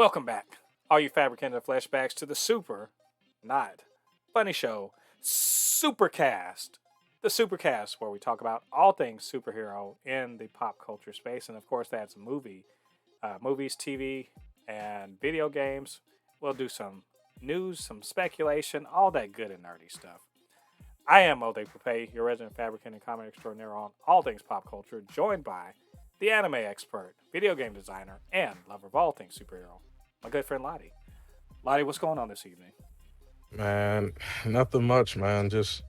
Welcome back, all you Fabricants and Fleshbags, to the super, not funny show, Supercast. The Supercast, where we talk about all things superhero in the pop culture space. And of course, that's movies, TV, and video games. We'll do some news, some speculation, all that good and nerdy stuff. I am Ode Pape, your resident fabricant and comic extraordinaire on all things pop culture, joined by the anime expert, video game designer, and lover of all things superhero, my good friend Ladi. Ladi, what's going on this evening? Man, nothing much, man. Just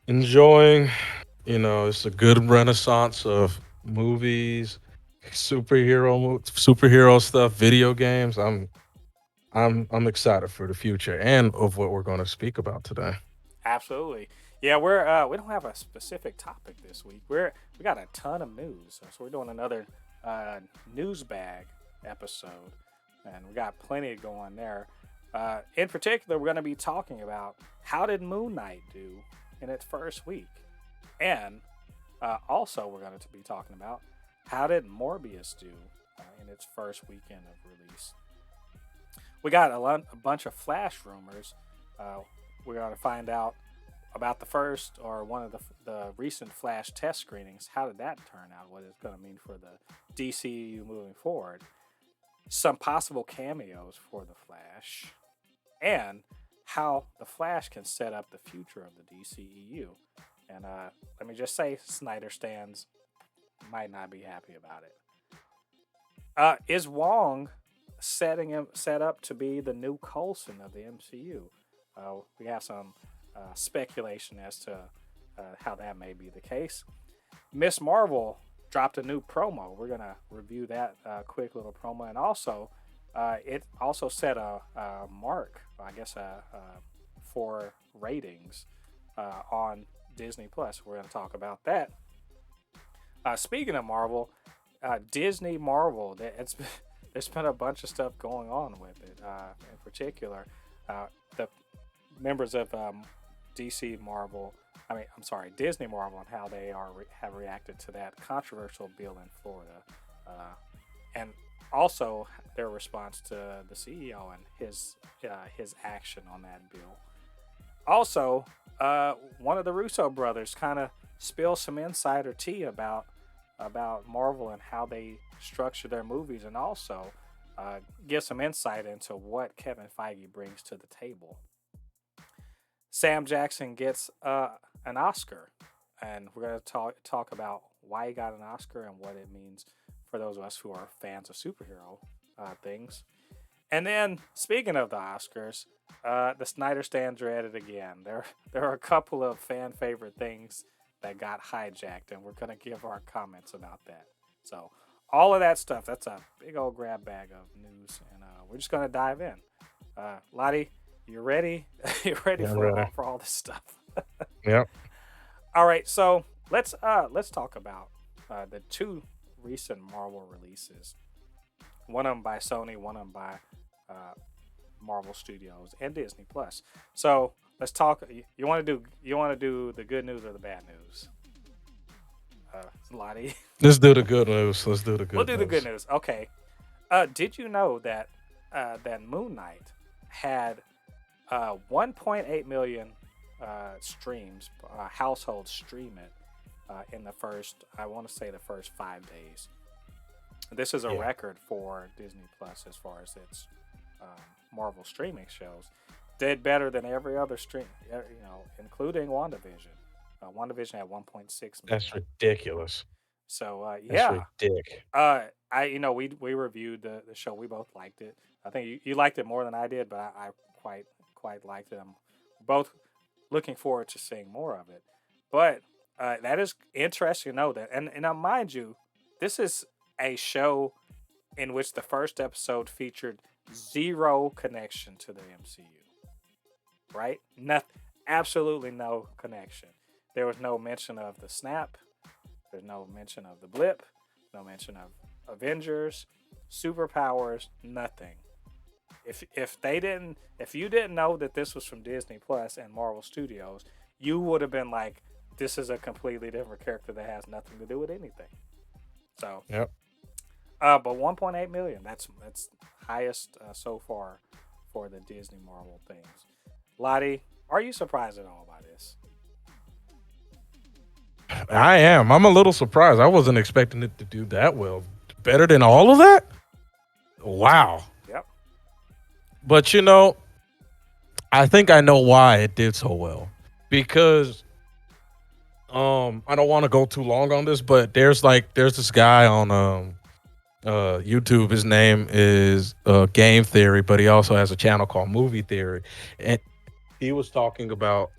enjoying, it's a good renaissance of movies, superhero stuff, video games. I'm excited for the future and of what we're going to speak about today. Absolutely. Yeah, we don't have a specific topic this week. We got a ton of news, so we're doing another news bag episode, and we got plenty going there. In particular, we're going to be talking about how did Moon Knight do in its first week, and also we're going to be talking about how did Morbius do in its first weekend of release. We got a bunch of Flash rumors. We're going to find out about the first or one of the recent Flash test screenings. How did that turn out? What it's going to mean for the DCU moving forward? Some possible cameos for the Flash, and how the Flash can set up the future of the DCEU. And let me just say, Snyder stands might not be happy about it. Is Wong set up to be the new Coulson of the MCU? We have some speculation as to how that may be the case. Miss Marvel dropped a new promo. We're gonna review that quick little promo, and also it also set a mark, I guess, for ratings on Disney Plus. We're gonna talk about that. Speaking of Marvel, Disney Marvel, there's been a bunch of stuff going on with it. In particular, the members of Disney Marvel, and how they have reacted to that controversial bill in Florida, and also their response to the CEO and his action on that bill. Also, one of the Russo brothers kind of spilled some insider tea about Marvel and how they structure their movies, and also give some insight into what Kevin Feige brings to the table. Sam Jackson gets an Oscar, and we're going to talk about why he got an Oscar and what it means for those of us who are fans of superhero things. And then, speaking of the Oscars, the Snyder stands are at it again. There are a couple of fan favorite things that got hijacked, and we're going to give our comments about that. So, all of that stuff, that's a big old grab bag of news, and we're just going to dive in. Lottie, you ready? You ready Yeah, I'm for ready. all this stuff? Yep. All right, so let's talk about the two recent Marvel releases. One of them by Sony, one of them by Marvel Studios and Disney Plus. So let's talk. You want to do the good news or the bad news? Lottie. Let's do the good news. Let's do the We'll good do the good news. news. Okay. Did you know that that Moon Knight had 1.8 million streams, households stream it in the first, I want to say the first 5 days. This is a Yeah, record for Disney Plus as far as its Marvel streaming shows. Did better than every other stream, including WandaVision. WandaVision had 1.6 million. that's ridiculous. So That's yeah, ridiculous. we reviewed the show. We both liked it. I think you liked it more than I did, but I quite liked it. I'm both looking forward to seeing more of it. But that is interesting to know that. And now, mind you, this is a show in which the first episode featured zero connection to the MCU. Right? Nothing, absolutely no connection. There was no mention of the snap. There's no mention of the blip. No mention of Avengers, superpowers, nothing. If you didn't know that this was from Disney Plus and Marvel Studios, you would have been like, this is a completely different character that has nothing to do with anything. So, Yep. But 1.8 million. That's highest so far for the Disney Marvel things. Lottie, are you surprised at all by this? I am. I'm a little surprised. I wasn't expecting it to do that well. Better than all of that? Wow. Yep. But I think I know why it did so well. Because I don't want to go too long on this, but there's this guy on YouTube. His name is Game Theory, but he also has a channel called Movie Theory. And he was talking about,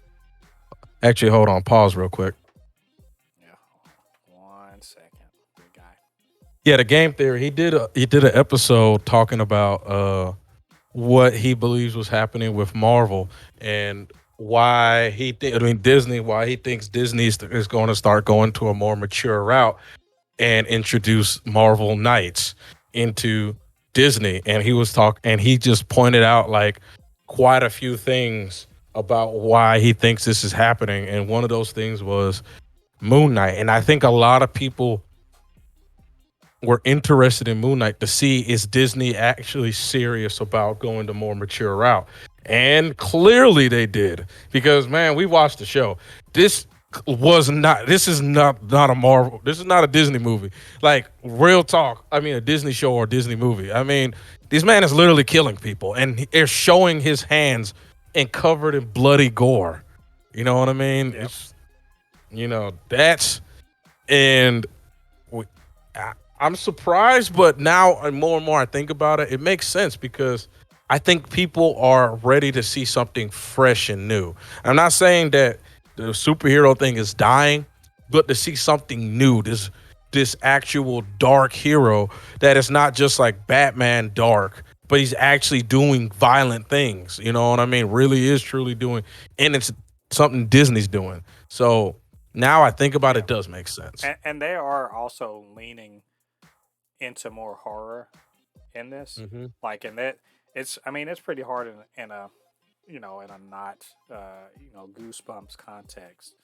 actually, hold on, pause real quick. Yeah. 1 second. Good guy. Yeah, the Game Theory. He did an episode talking about what he believes was happening with Marvel and why Disney, why he thinks Disney is going to start going to a more mature route and introduce Marvel Knights into Disney. And he just pointed out like quite a few things about why he thinks this is happening. And one of those things was Moon Knight. And I think a lot of people were interested in Moon Knight to see, is Disney actually serious about going the more mature route? And clearly they did, because man, we watched the show. This is not a Marvel. This is not a Disney movie. Like, real talk. I mean, a Disney show or a Disney movie. I mean, this man is literally killing people, and they're showing his hands and covered in bloody gore. You know what I mean? Yep. It's, that's, and I'm surprised, but now more and more I think about it, it makes sense, because I think people are ready to see something fresh and new. I'm not saying that the superhero thing is dying, but to see something new, this actual dark hero that is not just like Batman dark, but he's actually doing violent things. You know what I mean? Really is truly doing, and it's something Disney's doing. So now I think about it, it does make sense. And they are also leaning into more horror in this. Mm-hmm. Like, in that, it's pretty hard in a in a not Goosebumps context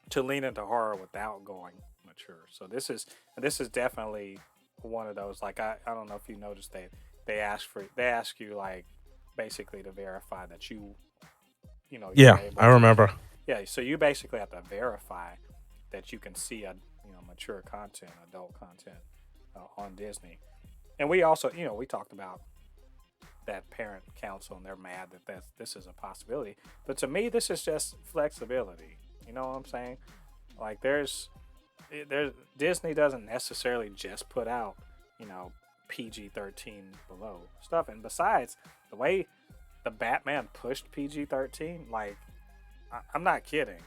to lean into horror without going mature. So this is definitely one of those. Like, I don't know if you noticed, they ask you like basically to verify that Yeah, I remember. Yeah, so you basically have to verify that you can see a mature content, adult content on Disney. And we also, we talked about that parent council, and they're mad that this is a possibility. But to me, this is just flexibility. You know what I'm saying? Like, there's Disney doesn't necessarily just put out PG-13 below stuff. And besides, the way the Batman pushed PG-13, like, I'm not kidding.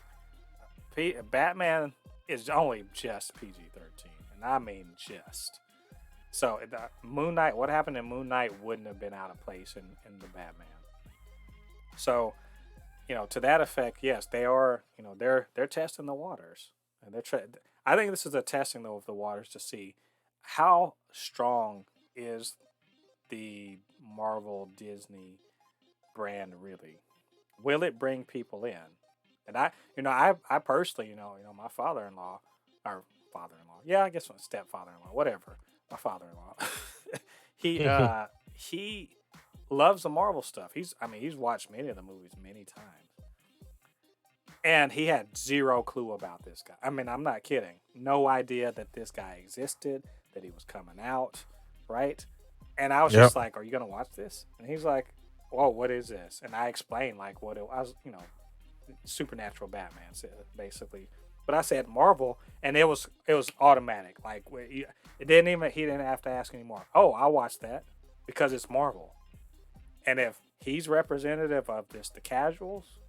Batman is only just PG-13, and I mean just. So Moon Knight, what happened in Moon Knight wouldn't have been out of place in the Batman. So, to that effect, yes, they are. They're testing the waters, and I think this is a testing though of the waters to see how strong is the Marvel Disney brand really. Will it bring people in? And I personally, my father-in-law, yeah, I guess my stepfather-in-law, whatever. My father-in-law, he loves the Marvel stuff. He's watched many of the movies many times, and he had zero clue about this guy. I mean, I'm not kidding. No idea that this guy existed, that he was coming out, right? And I was just like, "Are you gonna watch this?" And he's like, "Whoa, what is this?" And I explained like what it was, supernatural Batman, basically. But I said Marvel, and it was automatic. Like, he didn't have to ask anymore. Oh, I'll watch that because it's Marvel. And if he's representative of just the casuals,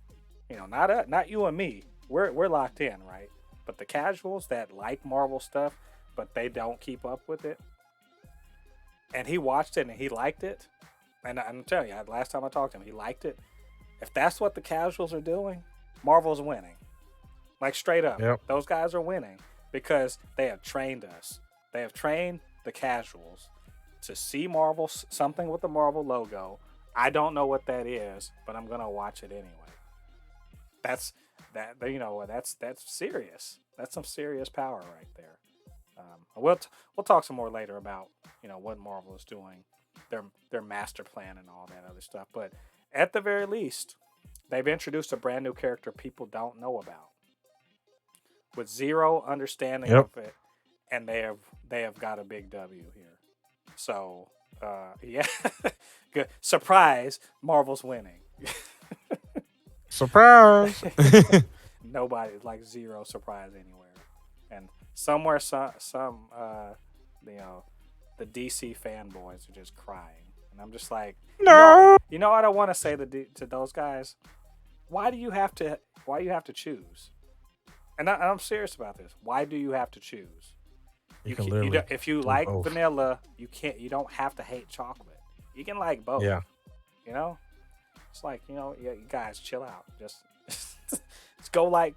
not you and me, we're locked in, right? But the casuals that like Marvel stuff, but they don't keep up with it, and he watched it and he liked it, and I'm telling you, last time I talked to him, he liked it. If that's what the casuals are doing, Marvel's winning. Like, straight up. Yep. Those guys are winning because they have trained us. They have trained the casuals to see Marvel, something with the Marvel logo. I don't know what that is, but I'm going to watch it anyway. That's serious. That's some serious power right there. We'll talk some more later about what Marvel is doing, their master plan and all that other stuff. But at the very least, they've introduced a brand new character people don't know about, with zero understanding Yep. of it, and they have got a big W here. So yeah, good surprise. Marvel's winning. Surprise. Nobody like zero surprise anywhere, and somewhere some the DC fanboys are just crying, and I'm just like, No. what I want to say to those guys. Why do you have to choose? And I'm serious about this. Why do you have to choose? If you like both. vanilla, you don't have to hate chocolate. You can like both. Yeah. It's like, you guys chill out. Just go like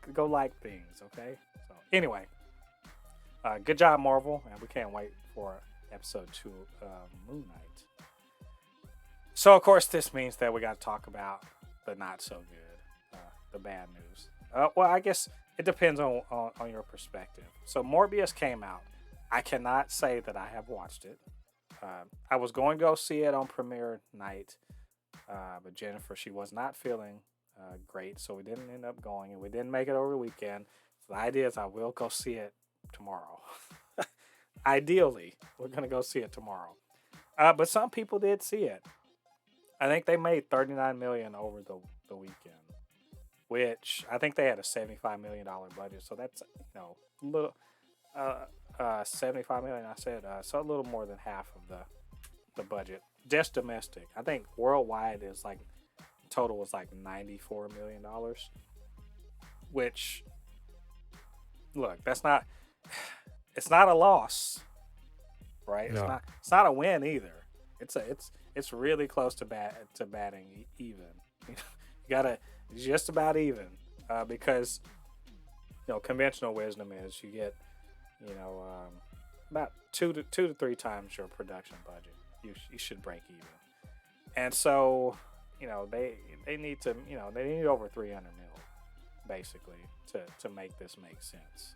things, okay? So anyway, good job, Marvel, and we can't wait for episode 2 of Moon Knight. So of course, this means that we got to talk about the not so good, the bad news. Well, I guess it depends on your perspective. So Morbius came out. I cannot say that I have watched it. I was going to go see it on premiere night, but Jennifer, she was not feeling great, so we didn't end up going, and we didn't make it over the weekend. So the idea is I will go see it tomorrow. Ideally, we're going to go see it tomorrow. But some people did see it. I think they made $39 million over the weekend, which I think they had a $75 million budget. So that's a little $75 million. I said so a little more than half of the budget, just domestic. I think worldwide is like total was like $94 million, which look, it's not a loss, right? No. It's not a win either. It's really close to batting even. You gotta just about even, because conventional wisdom is you get about two to three times your production budget. You should break even, and so they need to they need over 300 mil basically to make this make sense.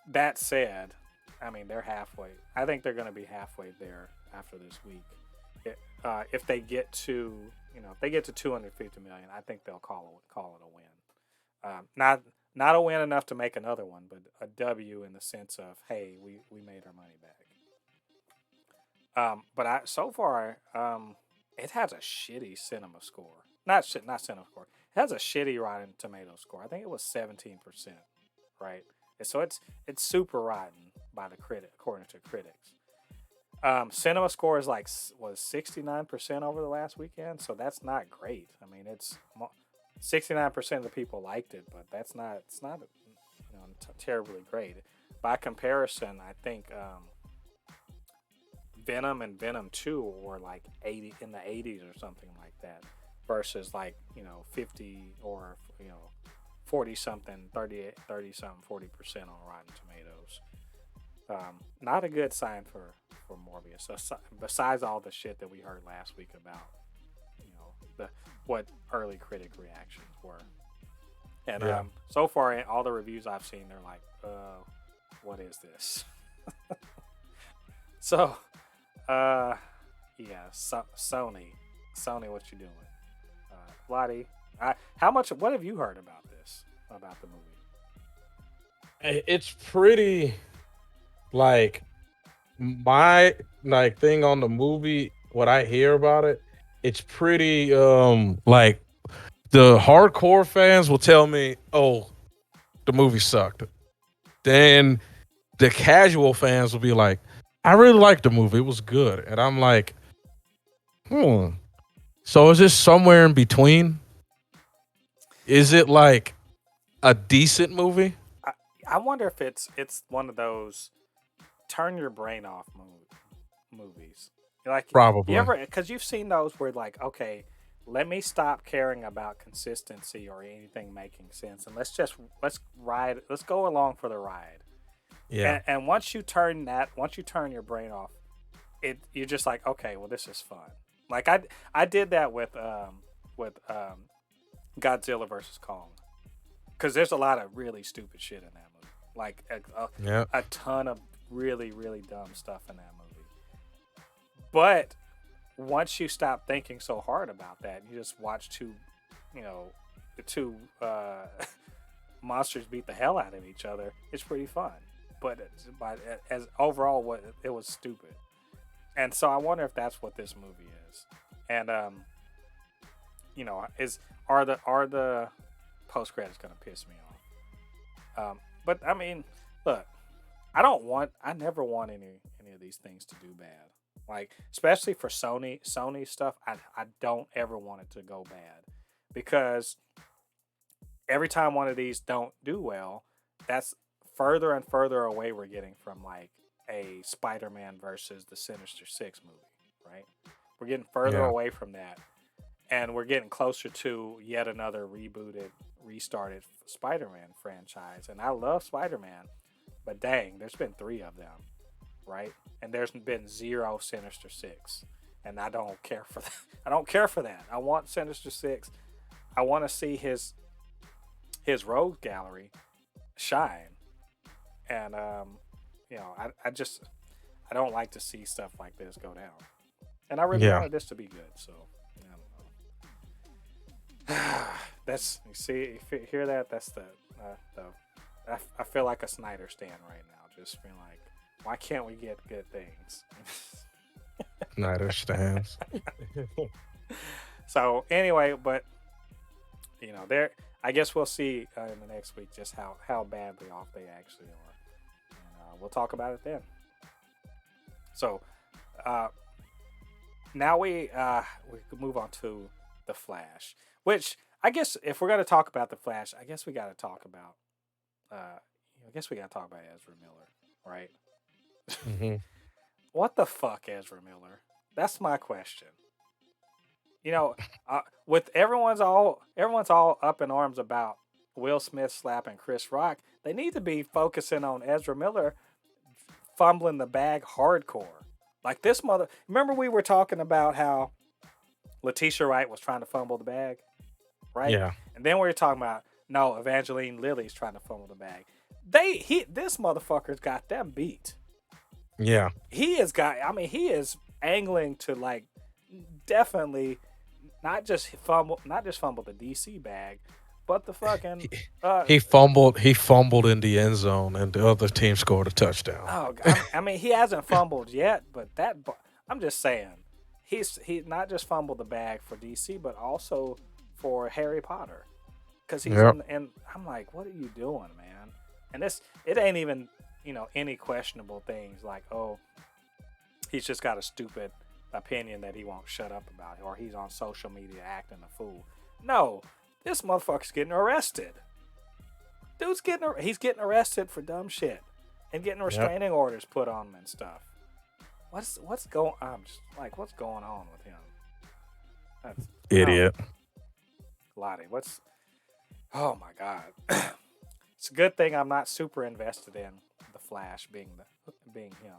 That said, I mean, they're halfway. I think they're going to be halfway there after this week. If they get to 250 million, I think they'll call it a win. Not a win enough to make another one, but a W in the sense of, hey, we made our money back. But so far, it has a shitty cinema score. Not cinema score. It has a shitty Rotten Tomatoes score. I think it was 17%, right? And so it's super rotten by the according to critics. Cinema score is was 69% over the last weekend, so that's not great. I mean, it's 69% of the people liked it, but it's not terribly great. By comparison, I think Venom and Venom 2 were like 80 in the 80s or something like that, versus 50 or 40 something, 30 something, 40% on Rotten Tomatoes. Not a good sign for Morbius. So, besides all the shit that we heard last week about what early critic reactions were, and so far all the reviews I've seen, they're like, what is this? So, Sony, what you doing? Ladi, what have you heard about the movie? It's pretty, my thing on the movie, what I hear about it, it's pretty the hardcore fans will tell me, oh, the movie sucked. Then the casual fans will be like, I really liked the movie. It was good. And I'm like, So is this somewhere in between? Is it like a decent movie? I wonder if it's one of those turn your brain off movies. Probably. Because you've seen those where okay, let me stop caring about consistency or anything making sense, and let's go along for the ride. Yeah. And once you turn your brain off, you're just like, okay, well, this is fun. Like I did that with Godzilla versus Kong, because there's a lot of really stupid shit in that movie. Like Yeah. a ton of really really dumb stuff in that movie. But once you stop thinking so hard about that, you just watch you know, the two monsters beat the hell out of each other. It's pretty fun, but as overall, what it was stupid. And so I wonder if that's what this movie is. And is are the post credits gonna piss me off? But I mean, look, I never want any of these things to do bad. Like especially for Sony stuff, I don't ever want it to go bad because every time one of these don't do well, that's further and further away we're getting from like a Spider-Man versus the Sinister Six movie, right? We're getting further Yeah. away from that, and we're getting closer to yet another rebooted, restarted Spider-Man franchise. And I love Spider-Man, but dang, there's been three of them, right? And there's been zero Sinister Six, and I don't care for that. I don't care for that. I want Sinister Six. I want to see his rogue gallery shine, and I don't like to see stuff like this go down, and I really Yeah. wanted this to be good. So I don't know. That's you see, if you hear that, that's the I feel like a Snyder stan right now, just being like, why can't we get good things? Snyder stands. So anyway, but there. I guess we'll see in the next week just how badly off they actually are, and we'll talk about it then. So now we can move on to the Flash, which I guess if we're gonna talk about the Flash, I guess we got to talk about Ezra Miller, right? Hmm. What the fuck, Ezra Miller? That's my question. You know, with everyone's all up in arms about Will Smith slapping Chris Rock. They need to be focusing on Ezra Miller fumbling the bag hardcore. Like this mother. Remember we were talking about how Letitia Wright was trying to fumble the bag, right? Yeah. And then we were talking about no, Evangeline Lilly's trying to fumble the bag. This motherfucker's got them beat. Yeah. He has got. I mean, he is angling to like definitely not just fumble the DC bag, but the fucking He fumbled in the end zone, and the other team scored a touchdown. oh, I mean he hasn't fumbled yet, but I'm just saying he not just fumbled the bag for DC, but also for Harry Potter because he's Yep. and I'm like, what are you doing, man? And it ain't even any questionable things like he's just got a stupid opinion that he won't shut up about, or he's on social media acting a fool. No, this motherfucker's getting arrested. He's getting arrested for dumb shit and getting Yep. restraining orders put on him and stuff. What's going? I'm just like, what's going on with him? That's Idiot. Lottie. Oh my god. It's a good thing I'm not super invested in the Flash being him.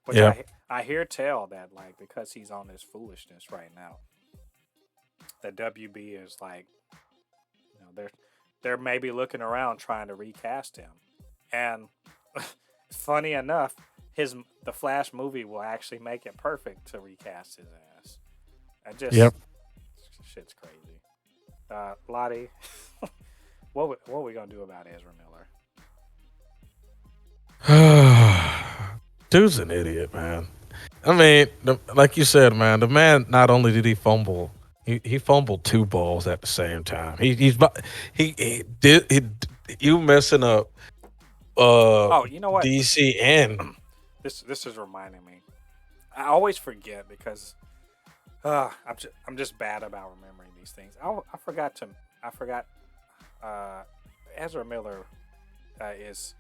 Which Yeah. I hear tell that like because he's on this foolishness right now, that WB is like, they're maybe looking around trying to recast him, and funny enough, the Flash movie will actually make it perfect to recast his ass. I just Yep. shit's crazy. Lottie, what we gonna do about Ezra Miller? Dude's an idiot, man. I mean, like you said, man, the man not only did he fumble, he fumbled two balls at the same time. He did you messing up Oh, you know what? DC and This is reminding me. I always forget because I'm just bad about remembering these things. I forgot. Ezra Miller is.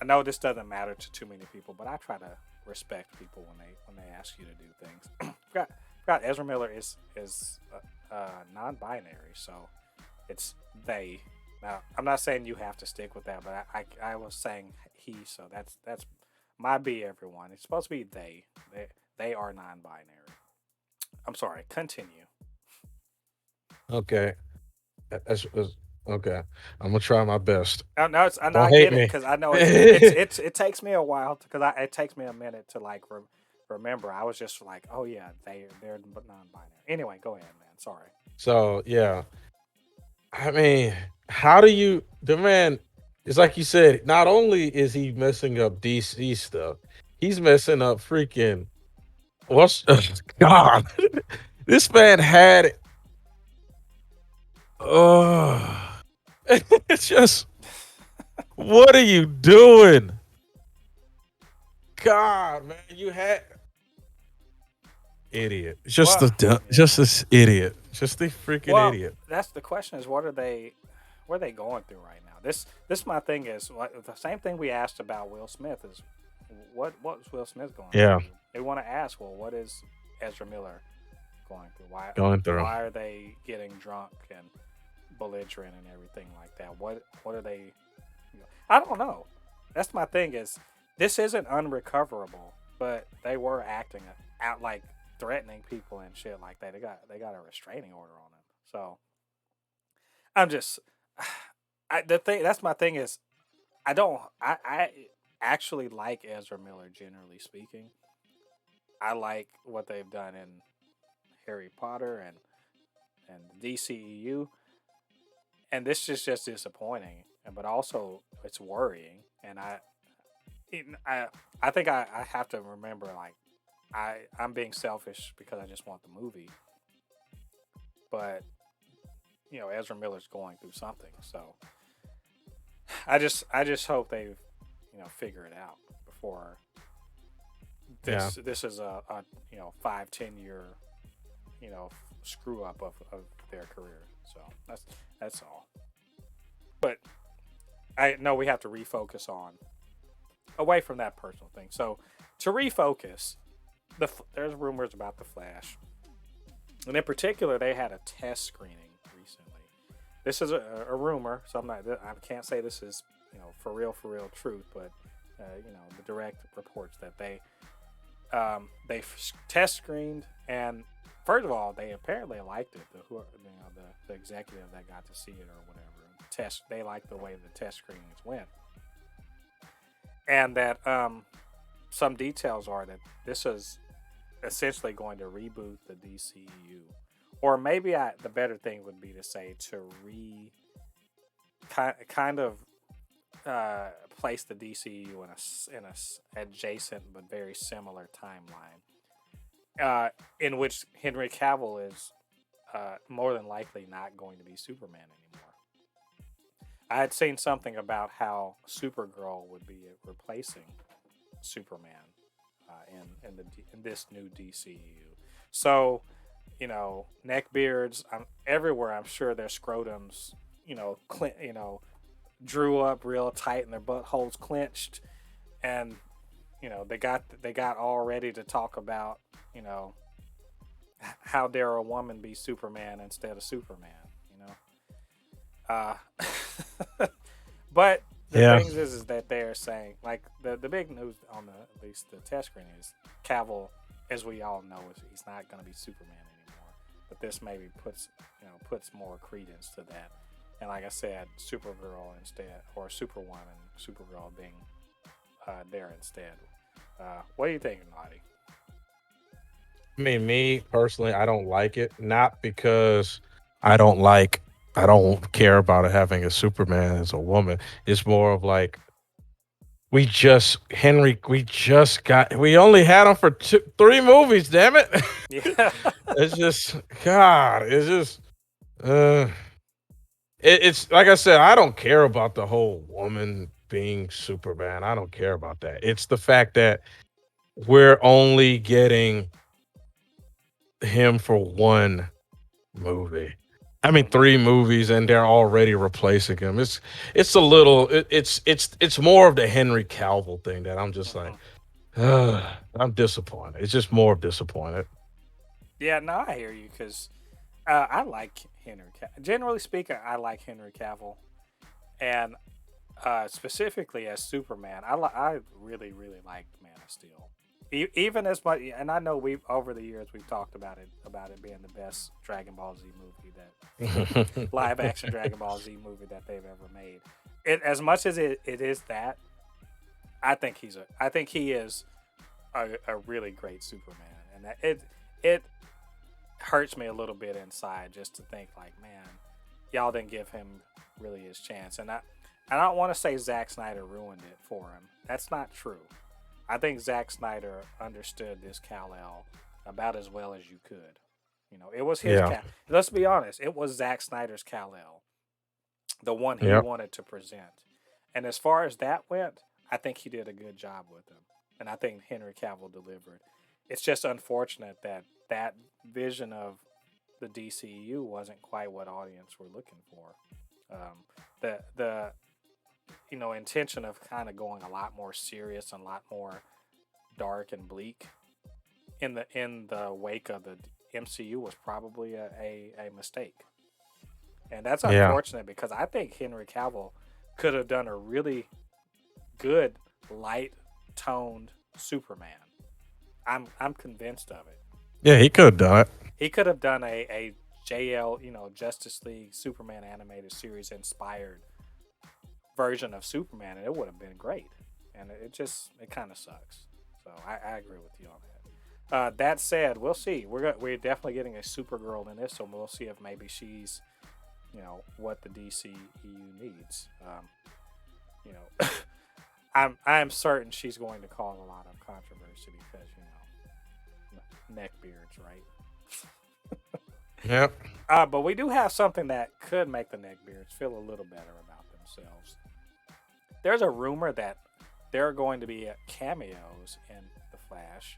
I know this doesn't matter to too many people, but I try to respect people when they ask you to do things. forgot Ezra Miller is non-binary, so it's they. Now I'm not saying you have to stick with that, but I was saying he, so that's my be everyone. It's supposed to be they. They are non-binary. I'm sorry. Continue. okay. As Okay, I'm gonna try my best. Oh, no, it's and Don't I hate get it me. because I know it takes me a while because it takes me a minute to like remember. I was just like, oh yeah, they're non-binary. Anyway, go ahead, man. Sorry. So yeah, I mean, how do you the man? It's like you said. Not only is he messing up DC stuff, he's messing up freaking what's God. This man had. Oh, it's just what are you doing? God, man, you had idiot. Well, Just yeah. this idiot. Just the freaking Well, idiot. that's the question: is what are they going through right now? This my thing is the same thing we asked about Will Smith is what's Will Smith going Yeah, through? They want to ask, well, what is Ezra Miller going through? going through. Why are they getting drunk and belligerent and everything like that? What are they? I don't know. That's my thing is this isn't unrecoverable, but they were acting out like threatening people and shit like that. They got a restraining order on them. So I'm just the thing. That's my thing is I don't. I actually like Ezra Miller generally speaking. I like what they've done in Harry Potter and the DCEU, and this is just disappointing. But also it's worrying, and it, I I think I have to remember like I'm being selfish because I just want the movie, but Ezra Miller's going through something, so I just hope they figure it out before Yeah, this is a 5-10 year you know screw up of their career. So that's all. But I know we have to refocus on away from that personal thing. So to refocus, there's rumors about the Flash, and in particular, they had a test screening recently. This is a rumor, so I can't say this is for real truth, but the direct reports that they test screened, and first of all, they apparently liked it. The executive that got to see it or whatever they liked the way the test screenings went, and that some details are that this is essentially going to reboot the DCEU, or maybe the better thing would be to say to kind of place the DCU in a adjacent but very similar timeline, in which Henry Cavill is more than likely not going to be Superman anymore. I had seen something about how Supergirl would be replacing Superman in this new DCU. So, neckbeards everywhere. I'm sure their scrotums, drew up real tight and their buttholes clenched, and they got all ready to talk about how dare a woman be Superman instead of Superman. Uh, but the yeah. thing is that they're saying like the big news on at least the test screen is Cavill, as we all know, he's not going to be Superman anymore. But this maybe puts more credence to that. And like I said, Supergirl instead, or Superwoman, Supergirl being there instead. What do you think, Ladi? I mean, me personally, I don't like it. Not because I don't like, I don't care about it having a Superman as a woman. It's more of like we only had him for 3 movies. Damn it! Yeah. It's just God. It's just uh, it's like I said. I don't care about the whole woman being Superman. I don't care about that. It's the fact that we're only getting him for one movie. I mean, Hmm. 3 movies, and they're already replacing him. It's a little. It's more of the Henry Cavill thing that I'm just like, Hmm. I'm disappointed. It's just more of disappointed. Yeah, no, I hear you because I like Henry. Generally speaking, I like Henry Cavill, and specifically as Superman, I really liked Man of Steel. Even as much, and I know we've over the years we've talked about it being the best Dragon Ball Z movie that live action Dragon Ball Z movie that they've ever made. It as much as it is that, I think he is a really great Superman, and that it hurts me a little bit inside just to think like, man, y'all didn't give him really his chance, and I don't want to say Zack Snyder ruined it for him. That's not true. I think Zack Snyder understood this Kal-El about as well as you could. You know, it was his Yeah. Kal. Let's be honest, it was Zack Snyder's Kal-El, the one he Yep. wanted to present. And as far as that went, I think he did a good job with him, and I think Henry Cavill delivered. It's just unfortunate that that vision of the DCU wasn't quite what audience were looking for. The intention of kind of going a lot more serious and a lot more dark and bleak in the wake of the MCU was probably a mistake, and that's Yeah. unfortunate because I think Henry Cavill could have done a really good light toned Superman. I'm convinced of it. Yeah, he could have done it. He could have done a JL, Justice League Superman animated series inspired version of Superman, and it would have been great. And it kind of sucks. So I agree with you on that. That said, we'll see. We're definitely getting a Supergirl in this, so we'll see if maybe she's, what the DCEU needs. I'm certain she's going to cause a lot of controversy because neckbeards, right? Yep. But we do have something that could make the neckbeards feel a little better about themselves. There's a rumor that there are going to be cameos in The Flash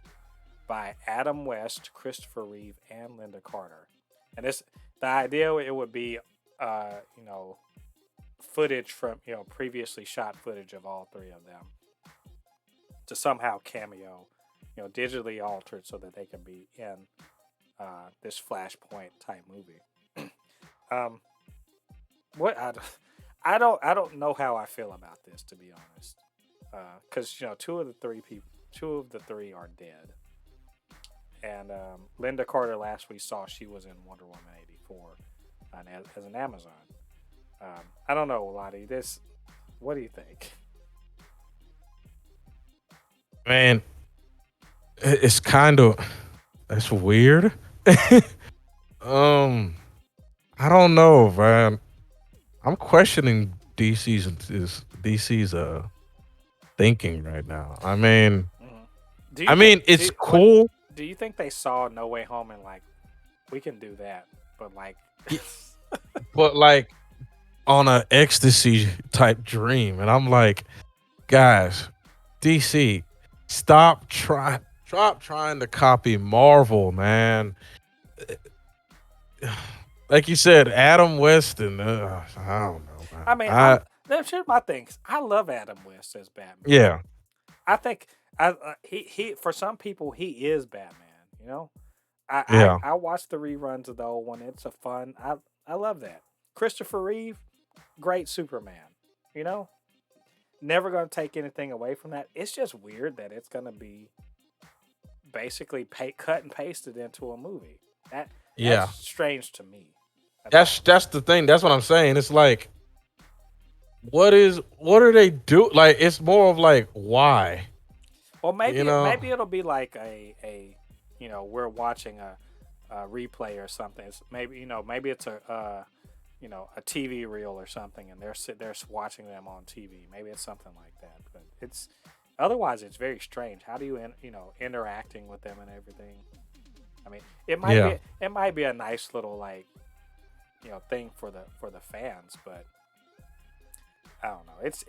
by Adam West, Christopher Reeve, and Linda Carter. And the idea it would be, footage from previously shot footage of all three of them to somehow cameo, digitally altered so that they can be in this Flashpoint type movie. What I don't know how I feel about this, to be honest, because two of the three are dead, and Linda Carter last we saw she was in Wonder Woman 84 as an Amazon. I don't know, Ladi. What do you think? Man, it's it's weird. I don't know, man. I'm questioning DC's thinking right now. It's cool. Do you think they saw No Way Home and like, we can do that, but like, but like on a ecstasy type dream, and I'm like, guys, DC, stop trying to copy Marvel, man. Like you said, Adam West and I don't know, man. I mean, here's my thing. I love Adam West as Batman. Yeah, I think he for some people he is Batman. yeah, I watched the reruns of the old one. It's a fun. I love that. Christopher Reeve, great Superman. Never going to take anything away from that. It's just weird that it's going to be basically cut and pasted into a movie. That's strange to me. that's the thing. That's what I'm saying. It's like, what are they do? Like, it's more of like, why? Well, maybe it'll be like a we're watching a replay or something. Maybe it's a TV reel or something, and they're watching them on TV. Maybe it's something like that. But otherwise it's very strange. How do you interacting with them and everything? I mean, it might be a nice little like thing for the fans, but I don't know. It's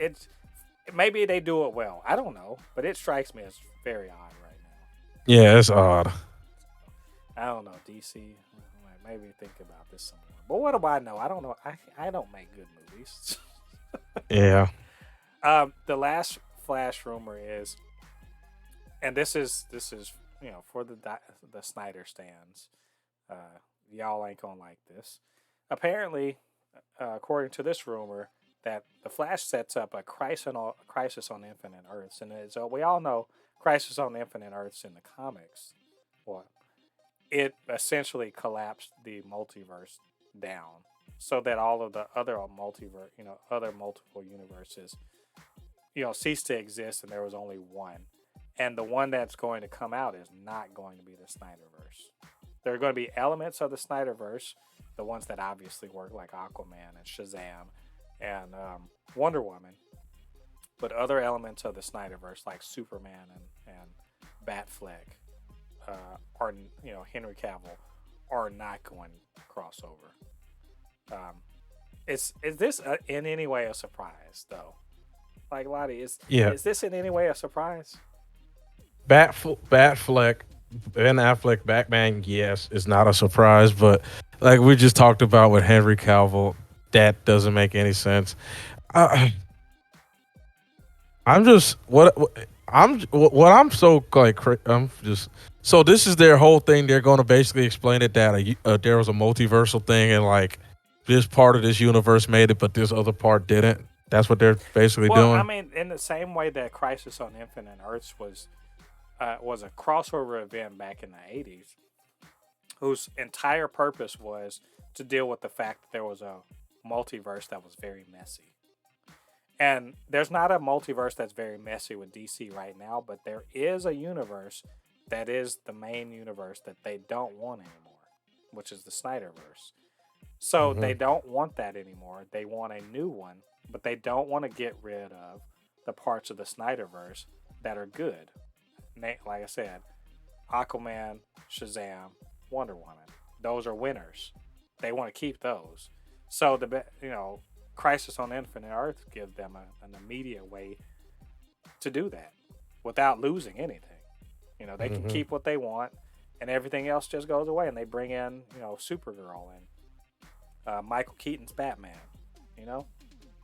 maybe they do it well. I don't know, but it strikes me as very odd right now. Yeah, it's odd. I don't know, DC. Maybe think about this some more. But what do I know? I don't know. I don't make good movies. Yeah. The last Flash rumor is, and this is for the Snyder stands. Y'all ain't gonna like this. Apparently, according to this rumor, that the Flash sets up a crisis on Infinite Earths, and as we all know, Crisis on Infinite Earths in the comics, well, it essentially collapsed the multiverse down so that all of the other multiverse, other multiple universes, ceased to exist, and there was only one. And the one that's going to come out is not going to be the Snyderverse. There are going to be elements of the Snyderverse, the ones that obviously work, like Aquaman and Shazam and Wonder Woman, but other elements of the Snyderverse, like Superman and Batfleck, or Henry Cavill, are not going to cross over. Is this in any way a surprise, though? Like, Lottie, is this in any way a surprise? Batfleck, Ben Affleck, Batman, yes, is not a surprise, but like we just talked about with Henry Cavill, that doesn't make any sense. Uh, I'm just what I'm so like I'm just so this is their whole thing. They're going to basically explain it that there was a multiversal thing and like this part of this universe made it, but this other part didn't. That's what they're basically Well, I doing. mean, in the same way that Crisis on Infinite Earths was a crossover event back in the 80s, whose entire purpose was to deal with the fact that there was a multiverse that was very messy. And there's not a multiverse that's very messy with DC right now, but there is a universe that is the main universe that they don't want anymore, which is the Snyderverse. So they don't want that anymore. They want a new one, but they don't want to get rid of the parts of the Snyderverse that are good. Like I said, Aquaman, Shazam, Wonder Woman. Those are winners. They want to keep those. So Crisis on Infinite Earth gives them an immediate way to do that without losing anything. They can keep what they want, and everything else just goes away. And they bring in, Supergirl and Michael Keaton's Batman.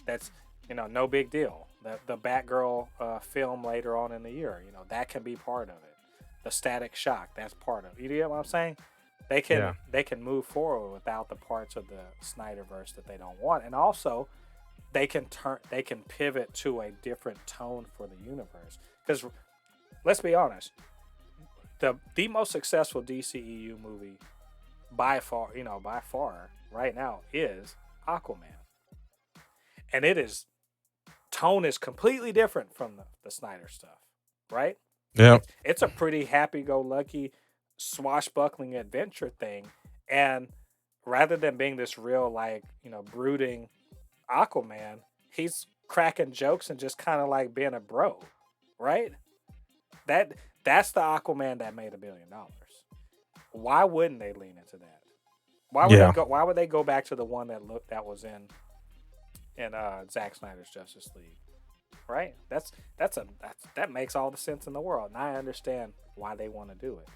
That's no big deal. The Batgirl film later on in the year, that can be part of it. The Static Shock, that's part of it. You get what I'm saying? They can move forward without the parts of the Snyderverse that they don't want, and also they can pivot to a different tone for the universe. Because let's be honest, the most successful DCEU movie by far right now is Aquaman, and tone is completely different from the Snyder stuff, right? Yeah. It's a pretty happy-go-lucky, swashbuckling adventure thing, and rather than being this real brooding Aquaman, he's cracking jokes and just kind of like being a bro, right? That's the Aquaman that made $1 billion. Why wouldn't they lean into that? Why would they go back to the one that was in Zack Snyder's Justice League? Right? That makes all the sense in the world, and I understand why they want to do it.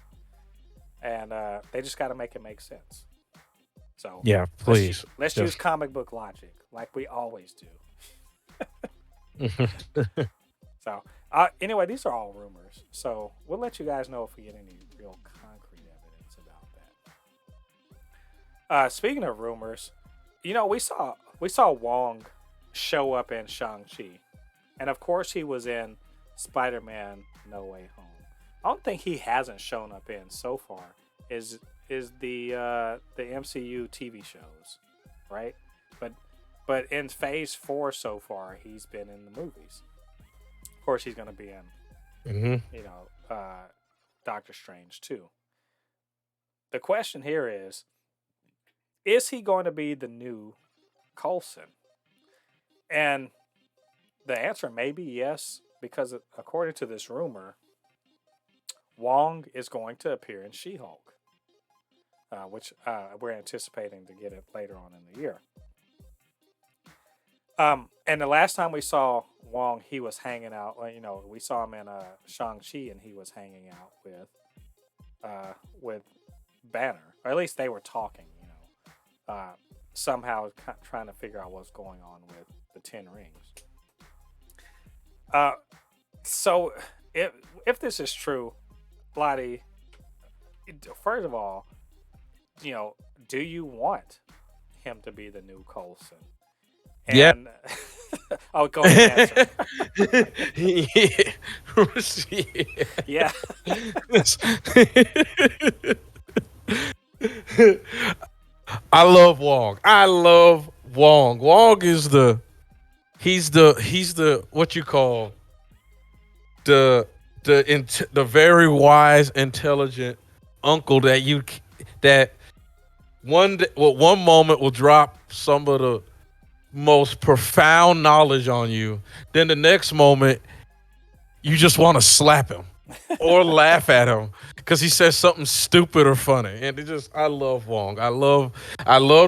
And they just got to make it make sense. So yeah, please. Let's use comic book logic like we always do. So anyway, these are all rumors. So we'll let you guys know if we get any real concrete evidence about that. Speaking of rumors, we saw Wong show up in Shang-Chi. And of course he was in Spider-Man No Way Home. I don't think he hasn't shown up in so far is the MCU TV shows, right? But in Phase 4 so far, he's been in the movies. Of course, he's going to be in, Doctor Strange too. The question here is he going to be the new Coulson? And the answer may be yes, because according to this rumor, Wong is going to appear in She-Hulk, which we're anticipating to get it later on in the year. And the last time we saw Wong, he was hanging out. We saw him in Shang-Chi, and he was hanging out with Banner, or at least they were talking. Somehow trying to figure out what's going on with the 10 Rings. So if this is true, Ladi, first of all, do you want him to be the new Coulson? And, yeah. Oh, go ahead, answer. Yeah. Yeah. I love Wong. I love Wong. Wong is he's the what you call the the very wise, intelligent uncle that that one moment will drop some of the most profound knowledge on you. Then the next moment you just want to slap him or laugh at him because he says something stupid or funny. And I love Wong. I loved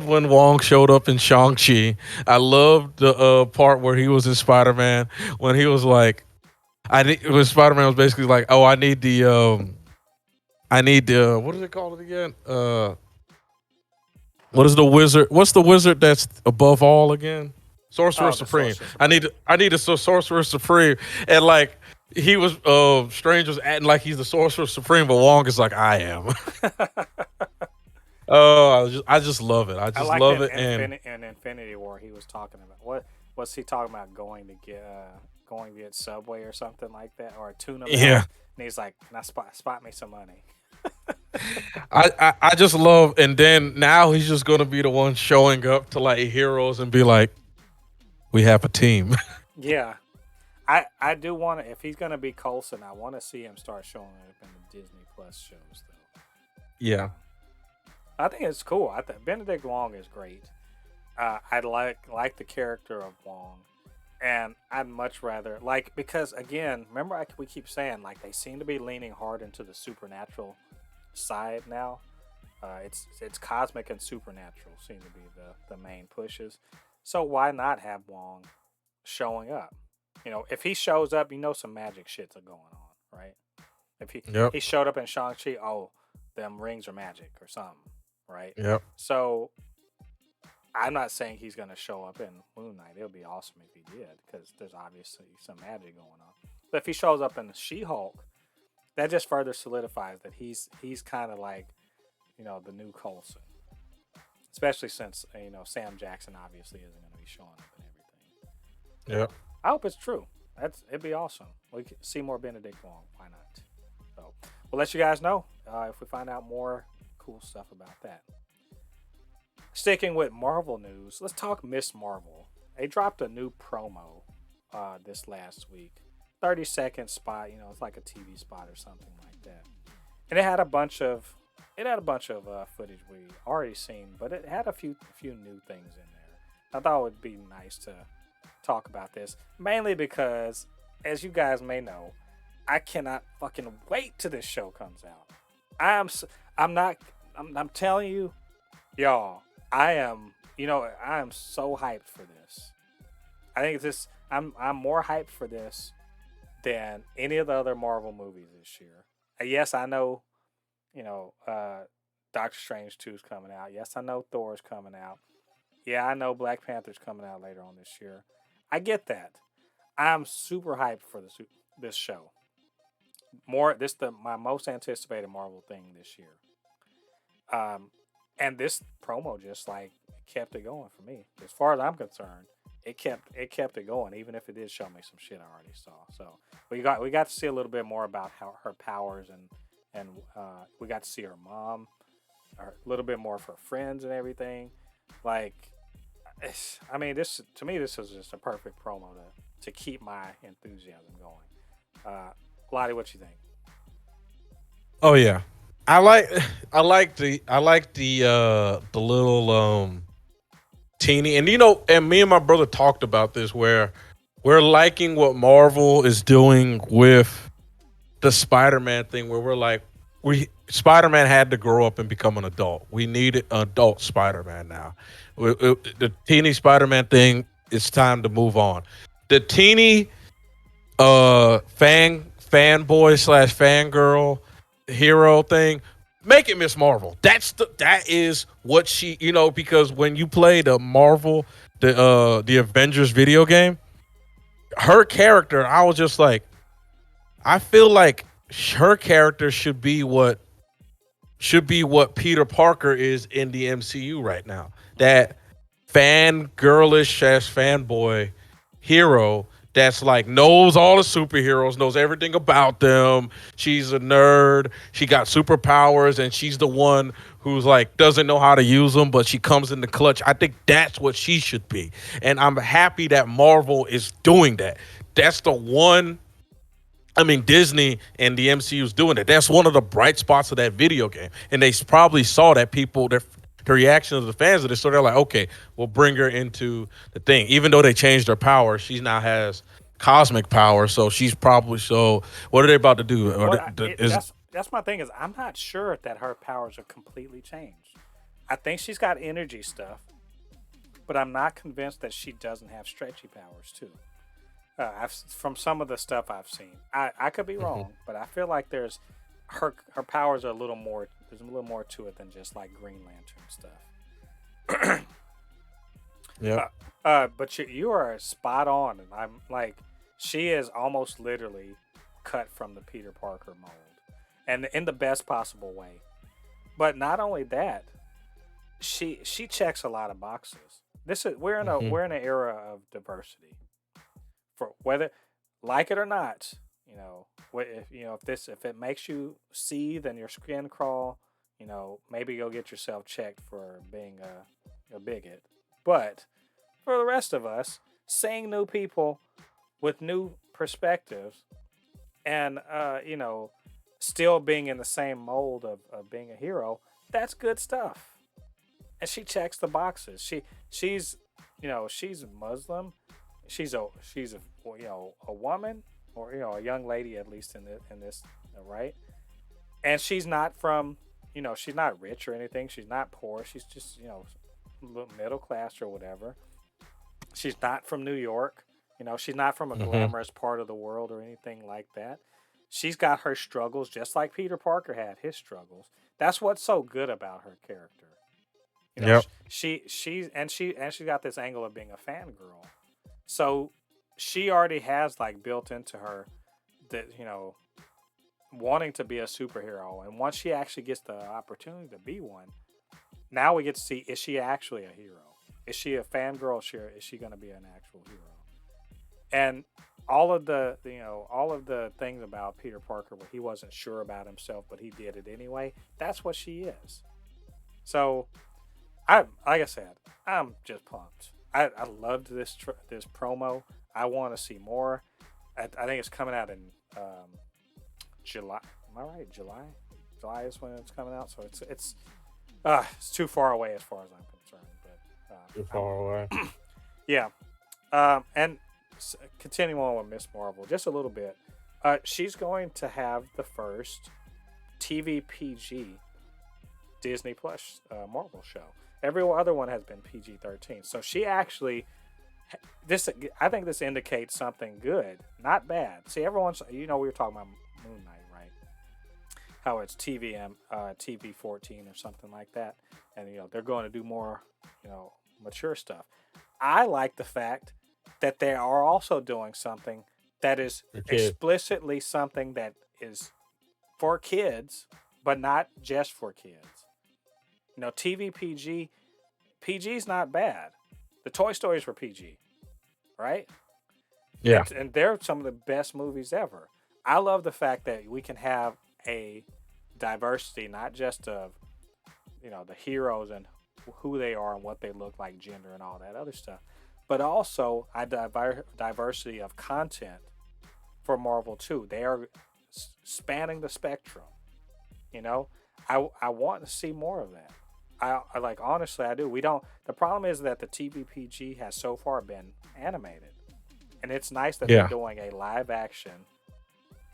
when Wong showed up in Shang-Chi. I loved the part where he was in Spider-Man when he was like, when Spider-Man was basically like, oh, I need the, what is it called again? What is the wizard? What's the wizard that's above all again? Sorcerer Oh, the Supreme. Sorcerer Supreme. I need a Sorcerer Supreme. And like he was Strange was acting like he's the Sorcerer Supreme, but Wong is like, I am. Oh, I just love it. I I just like love that it. And in Infinity War he was talking about what was he talking about going to get Subway or something like that or a tuna melt, yeah, and he's like, "Now spot me some money." I just love, and then now he's just gonna be the one showing up to like heroes and be like, we have a team. Yeah, I do want to, if he's gonna be Coulson, I want to see him start showing up in the Disney Plus shows though. yeah. I think it's cool. I think Benedict Wong is great. I like the character of Wong, and I'd much rather like, because again, remember we keep saying like they seem to be leaning hard into the supernatural side now. It's cosmic and supernatural seem to be the main pushes. So why not have Wong showing up? You know, if he shows up, you know some magic shits are going on, right? If Yep. he showed up in Shang-Chi, oh, them rings are magic or something, right? Yep. So I'm not saying he's going to show up in Moon Knight. It would be awesome if he did, because there's obviously some magic going on. But if he shows up in She-Hulk, that just further solidifies that he's kind of like, you know, the new Coulson. Especially since, you know, Sam Jackson obviously isn't going to be showing up and everything. Yep. I hope it's true. It'd be awesome. We could see more Benedict Wong. Why not? So we'll let you guys know if we find out more cool stuff about that. Sticking with Marvel news, let's talk Miss Marvel. They dropped a new promo this last week. 30-second spot, you know, it's like a TV spot or something like that. And it had a bunch of footage we already seen, but it had a few new things in there. I thought it would be nice to talk about this, mainly because, as you guys may know, I cannot fucking wait till this show comes out. I'm telling you, y'all, I am so hyped for this. I think I'm more hyped for this than any of the other Marvel movies this year. Yes, I know, you know, Doctor Strange 2 is coming out. Yes, I know Thor's coming out. Yeah, I know Black Panther's coming out later on this year. I get that. I'm super hyped for this show. My most anticipated Marvel thing this year. And this promo just like kept it going for me. As far as I'm concerned, it kept it going, even if it did show me some shit I already saw. So we got to see a little bit more about her powers, and we got to see her mom, a little bit more of her friends and everything. Like, I mean, this is just a perfect promo to keep my enthusiasm going. Ladi, what you think? Oh yeah. I like the little teeny, and you know, and me and my brother talked about this where we're liking what Marvel is doing with the Spider-Man thing, where we're like, Spider-Man had to grow up and become an adult. We need an adult Spider-Man now. The teeny Spider-Man thing, it's time to move on. The teeny fanboy slash fangirl hero thing, make it Miss Marvel. That is what she, you know, because when you play the the Avengers video game, her character, I was just like, I feel like her character should be what Peter Parker is in the MCU right now. That fangirlish as fanboy hero that's like knows all the superheroes, knows everything about them. She's a nerd. She got superpowers, and she's the one who's like doesn't know how to use them, but she comes in the clutch. I think that's what she should be, and I'm happy that Marvel is doing that. That's the one. I mean, Disney and the MCU is doing it. That's one of the bright spots of that video game, and they probably saw that people, the reaction of the fans of this, so they're like, okay, we'll bring her into the thing. Even though they changed her power, she now has cosmic power, so she's probably so. What are they about to do? Well, Is that's my thing is I'm not sure that her powers are completely changed. I think she's got energy stuff, but I'm not convinced that she doesn't have stretchy powers too. From some of the stuff I've seen, I could be wrong, but I feel like there's her powers are a little more. There's a little more to it than just like Green Lantern stuff. yeah, But you are spot on, and I'm like, she is almost literally cut from the Peter Parker mold, and in the best possible way. But not only that, she checks a lot of boxes. This is we're in an era of diversity. For whether like it or not, if it makes you seethe and your skin crawl, maybe go get yourself checked for being a bigot. But for the rest of us, seeing new people with new perspectives and still being in the same mold of being a hero, that's good stuff. And she checks the boxes. She's Muslim. She's a a woman, or a young lady, at least in this right. And she's not from, she's not rich or anything. She's not poor. She's just middle class or whatever. She's not from New York. She's not from a glamorous part of the world or anything like that. She's got her struggles, just like Peter Parker had his struggles. That's what's so good about her character. yep, She got this angle of being a fangirl. So she already has like built into her that wanting to be a superhero, and once she actually gets the opportunity to be one, now we get to see, is she actually a hero? Is she a fangirl? Sure. Is she going to be an actual hero? And all of the things about Peter Parker where he wasn't sure about himself, but he did it anyway. That's what she is. So, like I said, I'm just pumped. I loved this promo. I want to see more. I think it's coming out in July. Am I right? July is when it's coming out. So it's too far away as far as I'm concerned. But too far away. yeah. And continuing on with Miss Marvel, just a little bit. She's going to have the first TV PG Disney Plus Marvel show. Every other one has been PG-13. So she actually, I think this indicates something good, not bad. See, everyone's, we were talking about Moon Knight, right? How it's TV 14 or something like that, and they're going to do more, mature stuff. I like the fact that they are also doing something that is explicitly something that is for kids, but not just for kids. TV PG's not bad. The Toy Stories were PG, right? Yeah. And they're some of the best movies ever. I love the fact that we can have a diversity, not just of, the heroes and who they are and what they look like, gender and all that other stuff, but also a diversity of content for Marvel too. They are spanning the spectrum. I want to see more of that. I like, honestly, I do. The problem is that the TV PG has so far been animated, and it's nice that they're doing a live action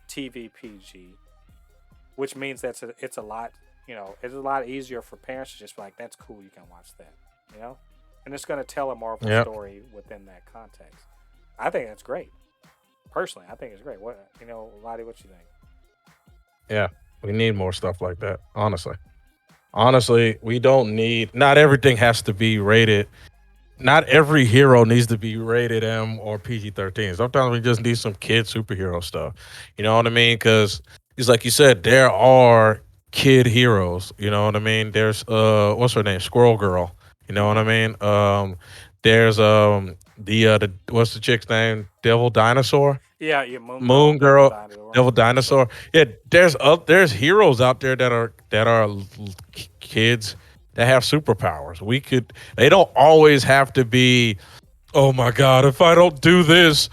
TV PG, which means it's a lot, it's a lot easier for parents to just be like, that's cool, you can watch that, and it's going to tell a Marvel story within that context. I think that's great. Personally, I think it's great. What, Ladi, what you think? Yeah, we need more stuff like that. Honestly, we don't need. Not everything has to be rated. Not every hero needs to be rated M or PG-13. Sometimes we just need some kid superhero stuff. You know what I mean? Because it's like you said, there are kid heroes. You know what I mean? There's what's her name? Squirrel Girl. You know what I mean? There's the what's the chick's name? Devil Dinosaur, Yeah, yeah, Moon Girl, Moon Devil Girl, Dinosaur. Devil Dinosaur. Yeah, there's heroes out there that are kids that have superpowers. They don't always have to be. Oh my God! If I don't do this,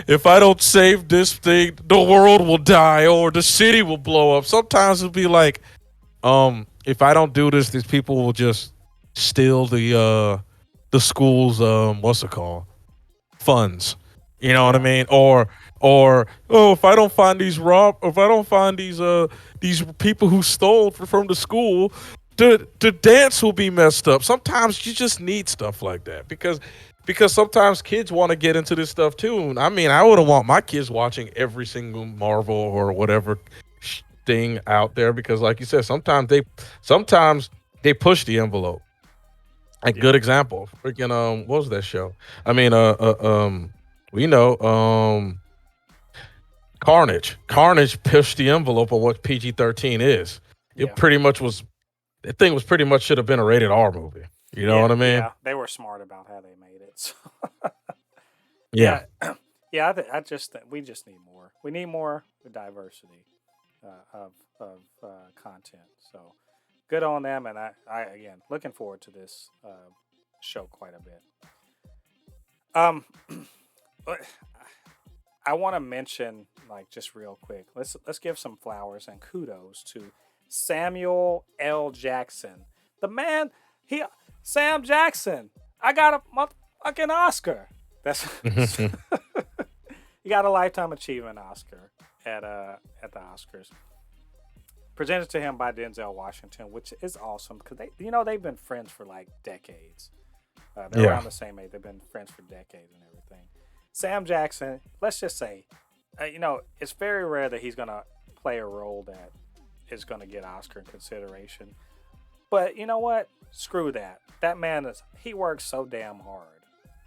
if I don't save this thing, the world will die or the city will blow up. Sometimes it'll be like, if I don't do this, these people will just steal the school's what's it called, funds. You know what I Yeah, mean? Or oh, if I don't find these people who stole from the school, the dance will be messed up. Sometimes you just need stuff like that because sometimes kids want to get into this stuff too. I mean, I wouldn't want my kids watching every single Marvel or whatever thing out there because, like you said, sometimes they push the envelope. A good yeah, example, freaking what was that show? I mean, we know Carnage. Carnage pushed the envelope of what PG-13 is. It yeah, pretty much was. That thing was pretty much should have been a rated R movie. You know yeah, what I mean? yeah. They were smart about how they made it. So. Yeah. Yeah, yeah. I just we just need more. We need more diversity of content. So good on them, and I again looking forward to this show quite a bit. Um, I want to mention like just real quick. Let's give some flowers and kudos to Samuel L. Jackson, the man. He Sam Jackson. I got a motherfucking Oscar. That's he got a lifetime achievement Oscar at the Oscars, presented to him by Denzel Washington, which is awesome because they've been friends for like decades. They're Yeah. around the same age. They've been friends for decades and everything. Sam Jackson, let's just say, it's very rare that he's gonna play a role that is gonna get Oscar consideration. But you know what? Screw that. That man he works so damn hard.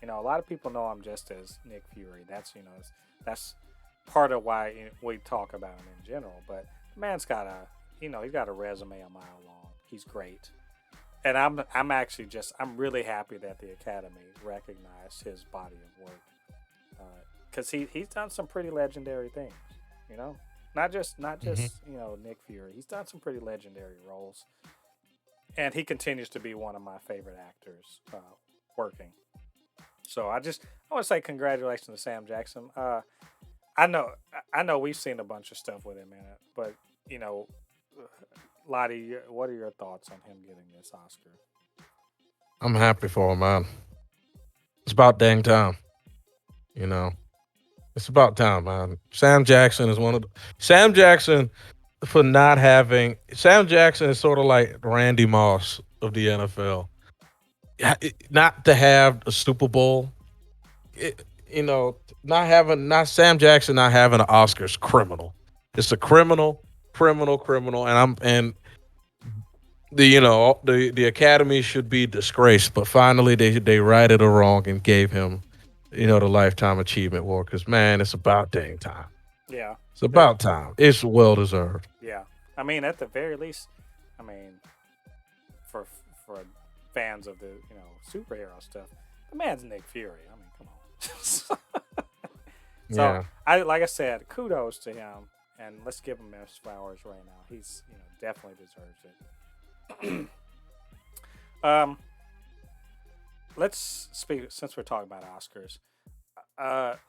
A lot of people know him just as Nick Fury. That's part of why we talk about him in general. But the man's got he's got a resume a mile long. He's great, and I'm really happy that the Academy recognized his body of work because he's done some pretty legendary things. You know, not just Hmm. Nick Fury. He's done some pretty legendary roles, and he continues to be one of my favorite actors working. So I want to say congratulations to Sam Jackson. I know I know we've seen a bunch of stuff with him in it, but you know, Lottie, what are your thoughts on him getting this Oscar? I'm happy for him, man. It's about dang time. You know, it's about time, man. Sam Jackson for not having Sam Jackson is sort of like Randy Moss of the NFL. Not to have a Super Bowl, not Sam Jackson not having an Oscars criminal. It's a criminal, and the Academy should be disgraced, but finally they righted a wrong and gave him, the lifetime achievement award. Because man, it's about dang time. Yeah, It's there. about time. It's well deserved. Yeah, I mean, at the very least, I mean, for for fans of the superhero stuff, the man's Nick Fury. I mean, come on. So Yeah. I like I said, kudos to him, and let's give him his flowers right now. He's definitely deserves it. um, let's speak since we're talking about Oscars.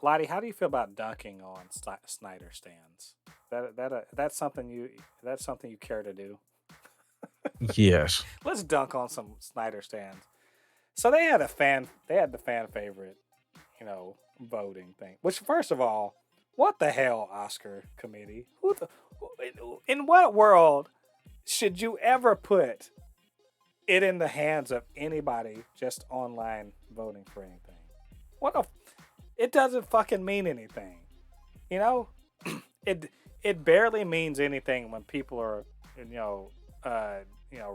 Lottie, how do you feel about dunking on Snyder stands? That's something you care to do. Yes. Let's dunk on some Snyder stands. So they had the fan favorite, voting thing. Which first of all, what the hell, Oscar committee? In what world should you ever put it in the hands of anybody just online voting for anything? What a it doesn't fucking mean anything. You know, it it barely means anything when people are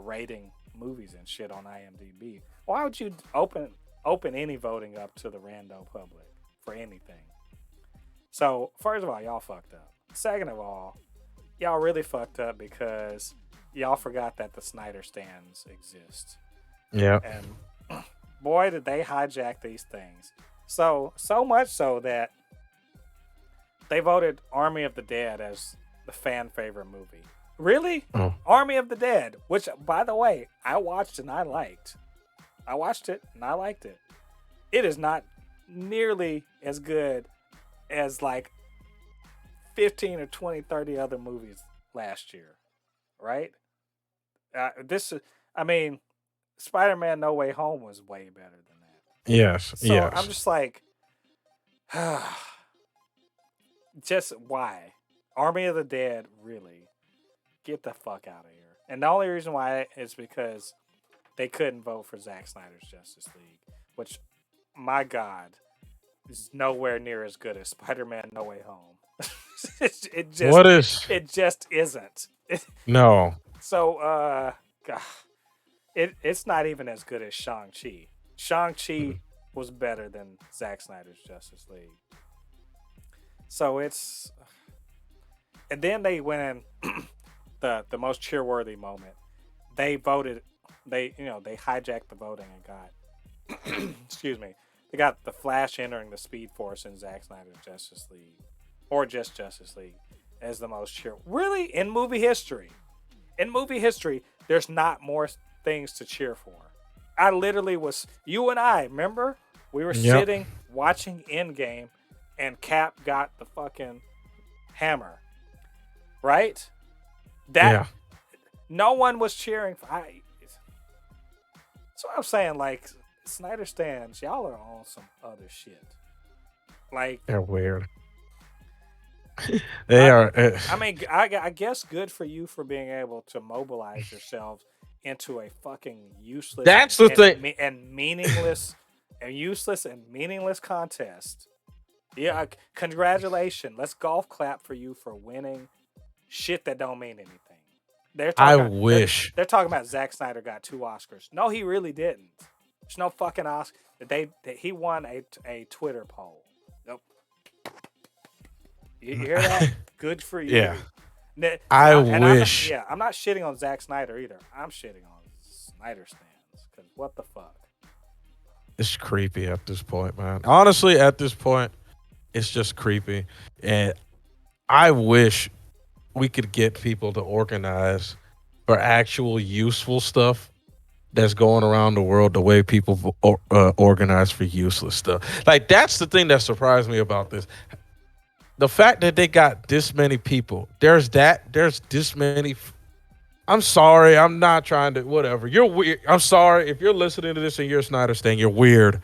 rating movies and shit on IMDb. Why would you open any voting up to the rando public for anything? So first of all, y'all fucked up. Second of all, y'all really fucked up because y'all forgot that the Snyder stands exist. Yeah. And boy, did they hijack these things. So much so that they voted Army of the Dead as the fan favorite movie. Really? Oh. Army of the Dead, which, by the way, I watched and I liked. I watched it and I liked it. It is not nearly as good as like 15 or 20, 30 other movies last year, right? Spider-Man No Way Home was way better than that. Yes. So Yes. I'm just like, just why? Army of the Dead, really? Get the fuck out of here. And the only reason why is because they couldn't vote for Zack Snyder's Justice League, which, my God, is nowhere near as good as Spider-Man No Way Home. It just isn't. No. So, God, it's not even as good as Shang-Chi. Shang-Chi was better than Zack Snyder's Justice League. So it's, and then they went in the most cheer-worthy moment. They voted, they hijacked the voting and got, excuse me, they got the Flash entering the Speed Force in Zack Snyder's Justice League, or just Justice League, as the most cheer. Really, in movie history, there's not more things to cheer for. I literally was, you and I, remember? We were sitting watching Endgame, and Cap got the fucking hammer, right? No one was cheering for. So I'm saying, like, Snyder stands, y'all are on some other shit. Like, they're weird. They are. I mean, I guess good for you for being able to mobilize yourselves into a fucking useless. That's the thing. And meaningless, and useless and meaningless contest. Yeah, congratulations. Let's golf clap for you for winning shit that don't mean anything. They're talking about Zack Snyder got 2 Oscars. No, he really didn't. There's no fucking Oscar. He won a Twitter poll. Nope. You hear that? Good for you. Yeah. I wish. I'm not shitting on Zack Snyder either. I'm shitting on Snyder stands. Because what the fuck? It's creepy at this point, man. Honestly, at this point, it's just creepy. And I wish we could get people to organize for actual useful stuff that's going around the world the way people organize for useless stuff. Like, that's the thing that surprised me about this. The fact that they got this many people, there's this many. I'm sorry, I'm not trying to, whatever. You're weird. I'm sorry if you're listening to this and you're a Snyder stan, you're weird.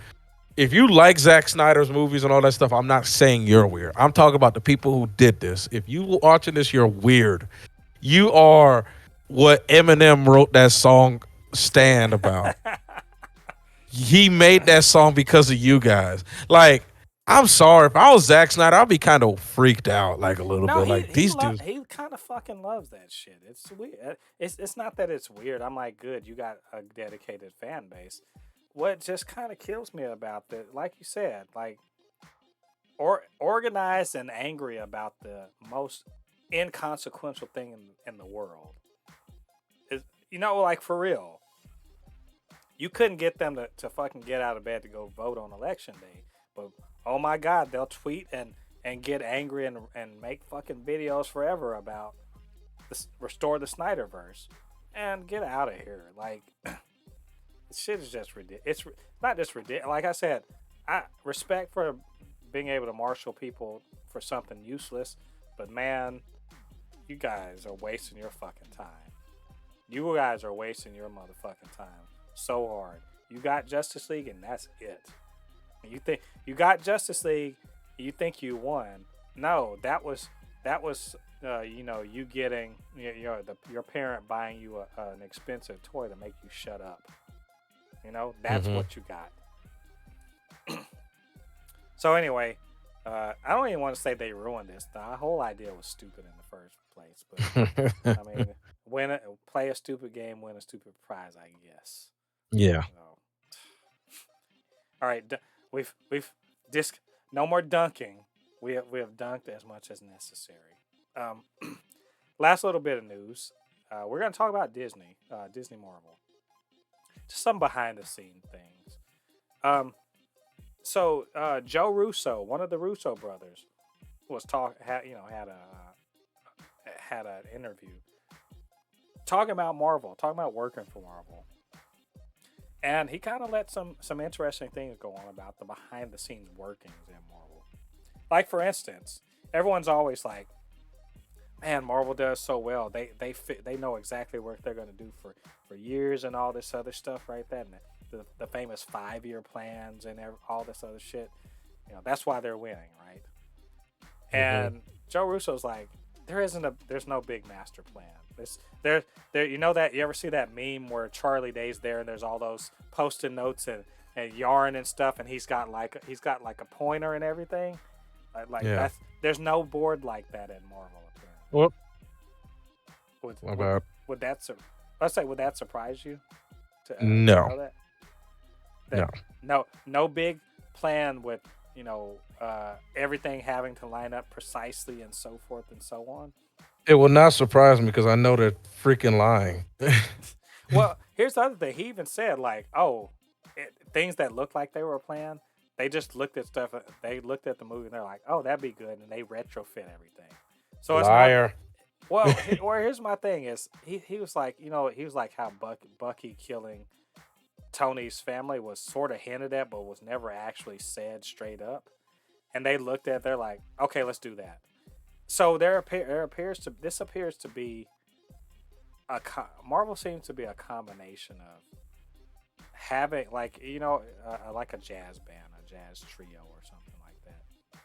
If you like Zack Snyder's movies and all that stuff, I'm not saying you're weird. I'm talking about the people who did this. If you watching this, you're weird. You are what Eminem wrote that song "Stand" about. He made that song because of you guys. Like, I'm sorry. If I was Zack Snyder, I'd be kind of freaked out, like a little bit. Like, these dudes. He kind of fucking loves that shit. It's weird. It's not that it's weird. I'm like, good, you got a dedicated fan base. What just kind of kills me about that, like you said, like, organized and angry about the most inconsequential thing in the world. Is, like, for real. You couldn't get them to fucking get out of bed to go vote on election day. But, oh my God, they'll tweet and get angry and make fucking videos forever about restore the Snyderverse. And get out of here. Like, this shit is just ridiculous. It's not just ridiculous. Like I said, I respect for being able to marshal people for something useless. But, man, you guys are wasting your fucking time. You guys are wasting your motherfucking time so hard. You got Justice League and that's it. And you think you got Justice League, you think you won. No, that was you getting your parent buying you an expensive toy to make you shut up. That's what you got. So anyway, I don't even want to say they ruined this. The whole idea was stupid in the first place. But I mean, play a stupid game, win a stupid prize, I guess. Yeah. All right, we've no more dunking. We have dunked as much as necessary. Last little bit of news. We're going to talk about Disney Marvel. Just some behind the scene things. So Joe Russo, one of the Russo brothers, was had an interview talking about Marvel, talking about working for Marvel, and he kind of let some interesting things go on about the behind the scenes workings in Marvel. Like for instance, everyone's always like, "Man, Marvel does so well. They know exactly what they're going to do for years and all this other stuff, right? That and the famous 5-year plans and all this other shit. That's why they're winning, right?" Hmm. And Joe Russo's like, there's no big master plan. There, that you ever see that meme where Charlie Day's there and there's all those post-it notes and yarn and stuff, and he's got like a pointer and everything. Like Yeah. there's no board like that in Marvel. Apparently, Well, would my would bad. would that let's say, would that surprise you to No, know that no. no big plan with everything having to line up precisely and so forth and so on. It will not surprise me because I know they're freaking lying. Well, here's the other thing. He even said like, oh, things that look like they were planned. They just looked at stuff. They looked at the movie and they're like, oh, that'd be good, and they retrofit everything. So it's not. Liar. Well, here's my thing is he was like, he was like how Bucky killing Tony's family was sort of hinted at, but was never actually said straight up. And they looked at, they're like, okay, let's do that. So this appears to be Marvel seems to be a combination of having like a jazz band, a jazz trio, or something like that,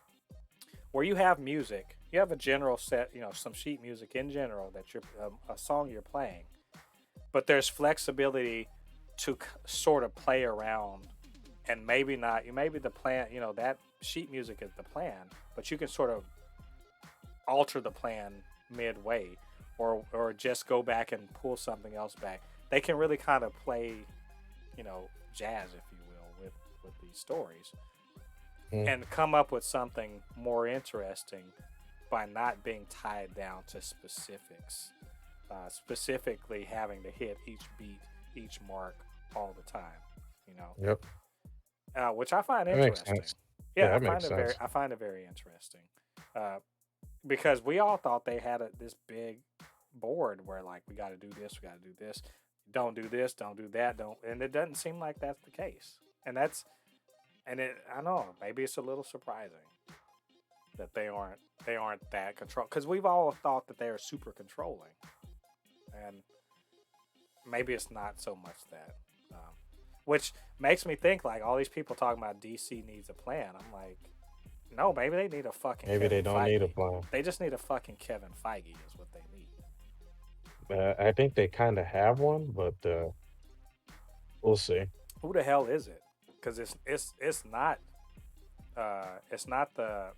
where you have music, you have a general set, some sheet music in general that you're a song you're playing, but there's flexibility to sort of play around, and maybe not. Maybe the plan, that sheet music is the plan, but you can sort of alter the plan midway, or just go back and pull something else back. They can really kind of play, jazz, if you will, with these stories, Mm. and come up with something more interesting by not being tied down to specifics, specifically having to hit each beat, each mark all the time, you know, Yep. which I find That makes interesting. sense. Yeah, Yeah, that makes sense. I find it very interesting, uh, because we all thought they had this big board where like we got to do this, we got to do this, don't do this, don't do that, don't, and it doesn't seem like that's the case, and that's and it I don't know, maybe it's a little surprising that they aren't that control, because we've all thought that they are super controlling, and maybe it's not so much that, which makes me think like all these people talking about DC needs a plan. I'm like, no, maybe they need a fucking Maybe Kevin they don't need a Feige. plan. They just need a fucking Kevin Feige is what they need. I think they kind of have one, but we'll see. Who the hell is it? Because it's not the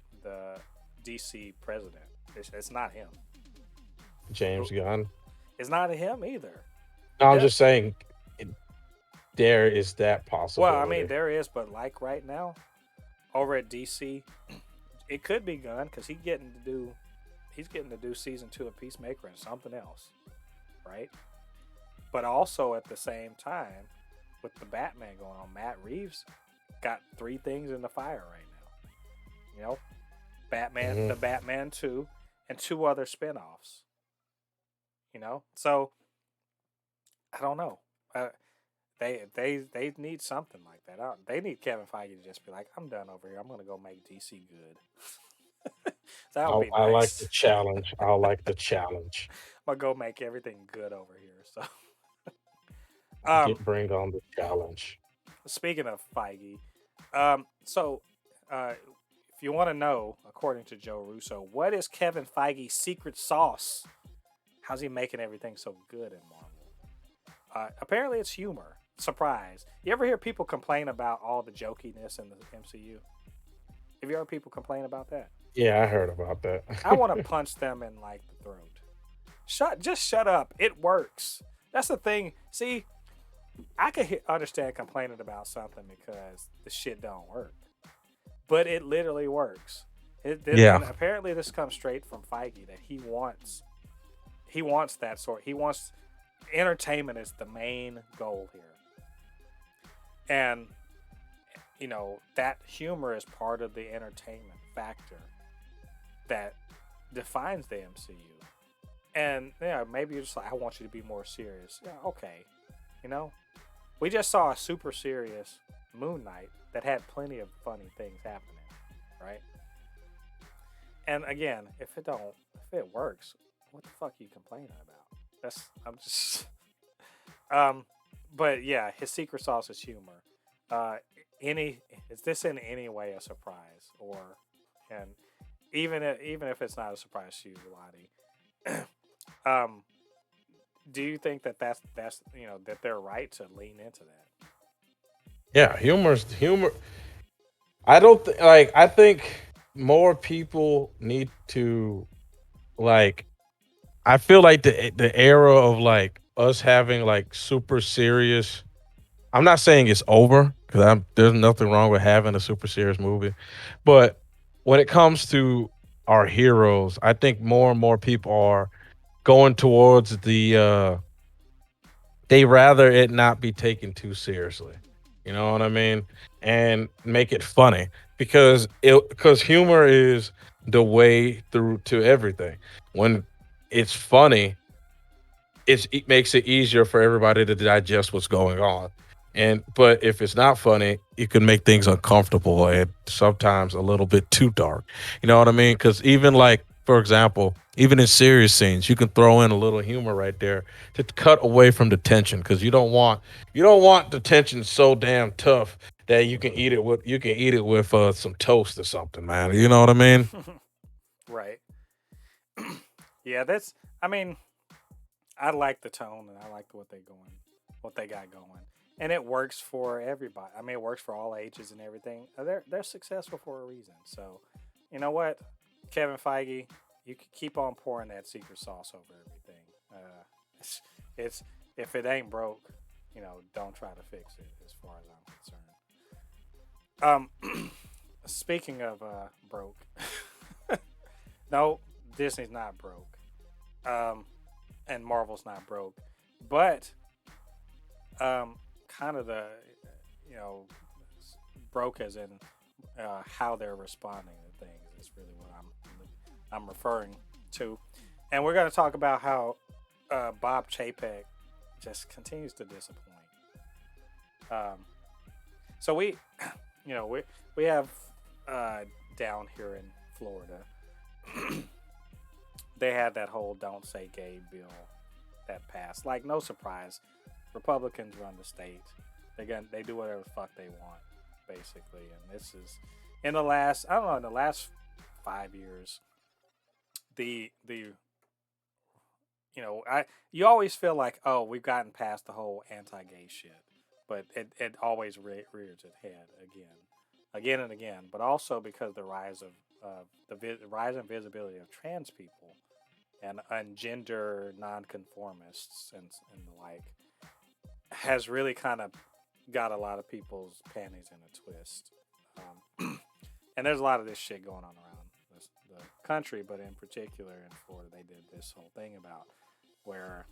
DC president. It's not him. James Gunn. It's not him either. No, I'm Yeah. just saying it, there is that Well, I mean possibility. there is, but like right now over at DC, it could be Gunn because he's getting to do season 2 of Peacemaker and something else, right? But also at the same time, with the Batman going on, Matt Reeves got 3 things in the fire right now. You know, Hmm. the Batman 2, and 2 other spin-offs. So I don't know. Uh, they need something like that. They need Kevin Feige to just be like, I'm done over here. I'm gonna go make DC good. That would be I like the nice. challenge. I like the challenge. I'm gonna go make everything good over here. So, um, Bring on the challenge. speaking of Feige, so if you want to know, according to Joe Russo, what is Kevin Feige's secret sauce? How's he making everything so good in Marvel? Apparently, it's humor. Surprise! You ever hear people complain about all the jokiness in the MCU? Have you heard people complain about that? Yeah, I heard about that. I want to punch them in like the throat. Just shut up. It works. That's the thing. See, I could understand complaining about something because the shit don't work, but it literally works. Yeah. And apparently this comes straight from Feige that he wants that sort. He wants entertainment is the main goal here, and that humor is part of the entertainment factor that defines the MCU. And maybe you're just like, I want you to be more serious. Yeah, okay. You know, we just saw a super serious Moon Knight that had plenty of funny things happening, right? And again, if it works, what the fuck are you complaining about? I'm just, but yeah, his secret sauce is humor. Uh, is this in any way a surprise, and even if it's not a surprise to you, Lottie, um, do you think that's that they're right to lean into that? Yeah, humor. I don't like. I think more people need to like. I feel like the era of like us having like super serious. I'm not saying it's over because there's nothing wrong with having a super serious movie, but when it comes to our heroes, I think more and more people are going towards they rather it not be taken too seriously. You know what I mean? And make it funny because humor is the way through to everything. When it's funny, it makes it easier for everybody to digest what's going on. And but if it's not funny, it can make things uncomfortable and sometimes a little bit too dark. You know what I mean? Because even like, for example, even in serious scenes, you can throw in a little humor right there to cut away from the tension. Because you don't want the tension so damn tough that you can eat it with some toast or something, man. You know what I mean? Right. Yeah, that's. I mean, I like the tone and I like what they got going, and it works for everybody. I mean, it works for all ages and everything. They're successful for a reason. So, you know what, Kevin Feige, you can keep on pouring that secret sauce over everything. It's if it ain't broke, don't try to fix it. As far as I'm concerned. Speaking of broke, no, Disney's not broke. Um, and Marvel's not broke, but kind of the you know broke as in how they're responding to things is really what I'm referring to, and we're going to talk about how Bob Chapek just continues to disappoint. Um, so we have down here in Florida. They had that whole "Don't Say Gay" bill that passed. Like, no surprise, Republicans run the state. They do whatever the fuck they want, basically. And this is in the last 5 years, the you always feel like, oh, we've gotten past the whole anti-gay shit, but it always rears its head again and again. But also because the rise of the rise in visibility of trans people and gender nonconformists and the like has really kind of got a lot of people's panties in a twist. And there's a lot of this shit going on around the country, but in particular in Florida, they did this whole thing about where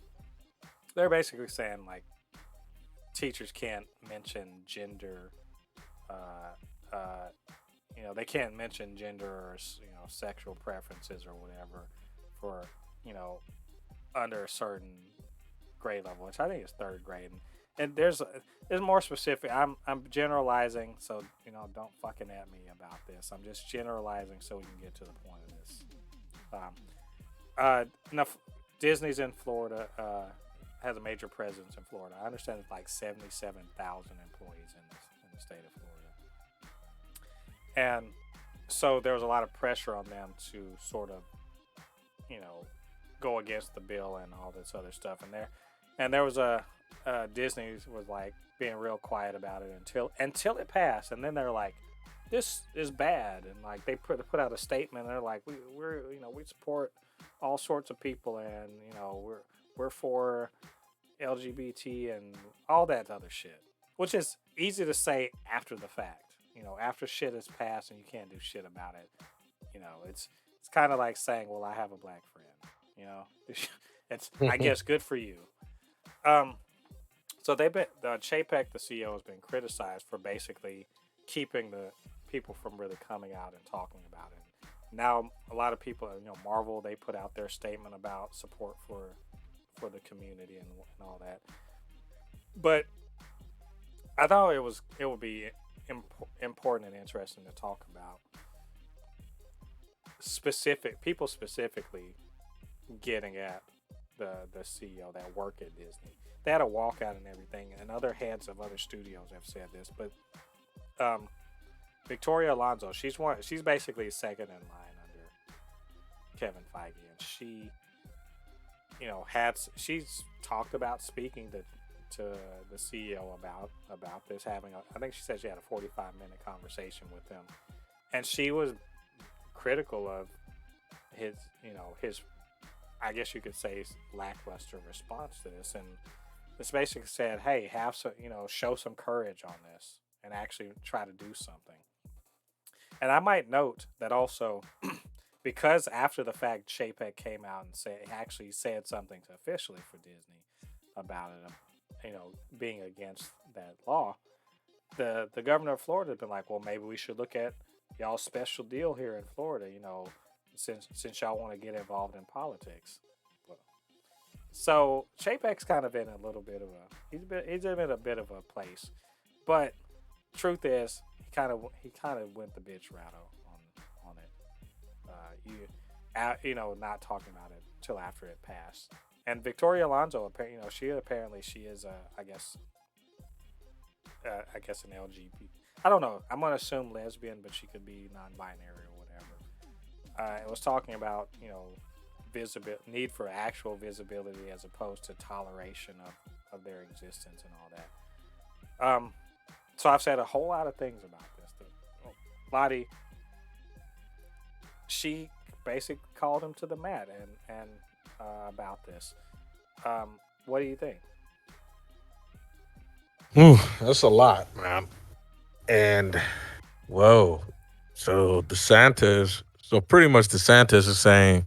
they're basically saying like teachers can't mention gender, they can't mention gender or sexual preferences or whatever for under a certain grade level, which I think is third grade. And there's more specific. I'm generalizing, so don't fucking at me about this. I'm just generalizing so we can get to the point of this. Now Disney's in Florida, has a major presence in Florida. I understand it's like 77,000 employees in the state of Florida, and so there was a lot of pressure on them to sort of go against the bill and all this other stuff. And there was Disney was like being real quiet about it until it passed, and then they're like, this is bad, and like they put out a statement. And they're like, we support all sorts of people, and we're for LGBT and all that other shit, which is easy to say after the fact. After shit is passed and you can't do shit about it. It's kind of like saying, well, I have a black friend. It's I guess good for you. So they've been Chapek, the CEO, has been criticized for basically keeping the people from really coming out and talking about it. Now, a lot of people, Marvel, they put out their statement about support for the community and all that. But I thought it would be important and interesting to talk about people specifically getting at the CEO that work at Disney. They had a walkout and everything, and other heads of other studios have said this. But Victoria Alonso, she's basically second in line under Kevin Feige, and she, she's talked about speaking to the CEO about this. I think she said she had a 45-minute conversation with him, and she was critical of his, I guess you could say, lackluster response to this, and this basically said, "Hey, have some, show some courage on this, and actually try to do something." And I might note that also, because after the fact, Chapek came out and actually said something officially for Disney about it, being against that law. The governor of Florida had been like, "Well, maybe we should look at y'all's special deal here in Florida, since y'all want to get involved in politics." So Chapek's kind of in a little bit of he's in a bit of a place, but truth is he kind of went the bitch route on it. Not talking about it till after it passed. And Victoria Alonso, she is I guess an LGBT. I don't know. I'm gonna assume lesbian, but she could be non-binary or whatever. It was talking about need for actual visibility as opposed to toleration of their existence and all that. So I've said a whole lot of things about this. Ladi, she basically called him to the mat and about this. What do you think? Ooh, that's a lot, man. And whoa, so pretty much DeSantis is saying,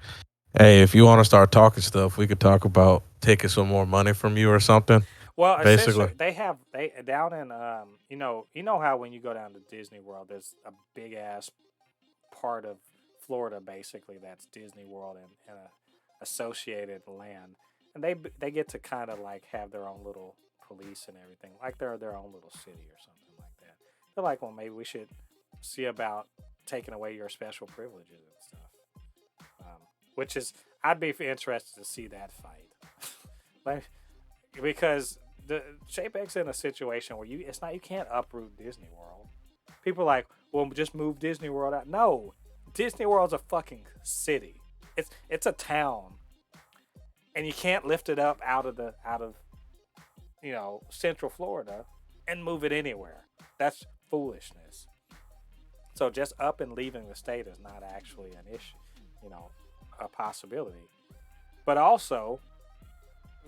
hey, if you want to start talking stuff, we could talk about taking some more money from you or something. Well, Basically, essentially, they down in how when you go down to Disney World, there's a big ass part of Florida basically that's Disney World and associated land, and they get to kind of like have their own little police and everything, like they're their own little city or something like that. They're like, well, maybe we should see about taking away your special privileges and stuff. Which is, I'd be interested to see that fight, like, because the Chapek's in a situation where you can't uproot Disney World. People are like, well, just move Disney World out. No, Disney World's a fucking city. It's a town, and you can't lift it up out of Central Florida and move it anywhere. That's foolishness. So just up and leaving the state is not actually an issue, a possibility. But also,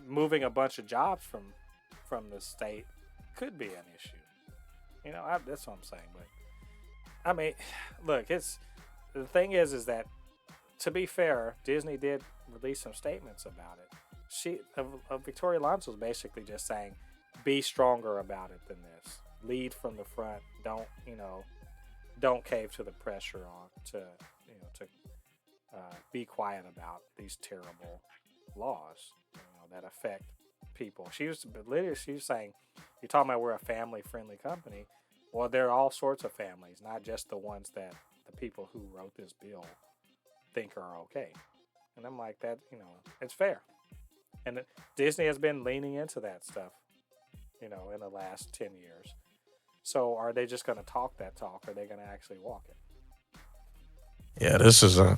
moving a bunch of jobs from the state could be an issue. That's what I'm saying. But I mean, look, the thing is that, to be fair, Disney did release some statements about it. Victoria Alonso is basically just saying, be stronger about it than this. Lead from the front. Don't cave to the pressure to be quiet about these terrible laws that affect people. She was saying, you're talking about we're a family-friendly company. Well, there are all sorts of families, not just the ones that the people who wrote this bill think are okay. And I'm like, that, it's fair. And Disney has been leaning into that stuff, in the last 10 years. So are they just going to talk that talk, or are they going to actually walk it? yeah, this is a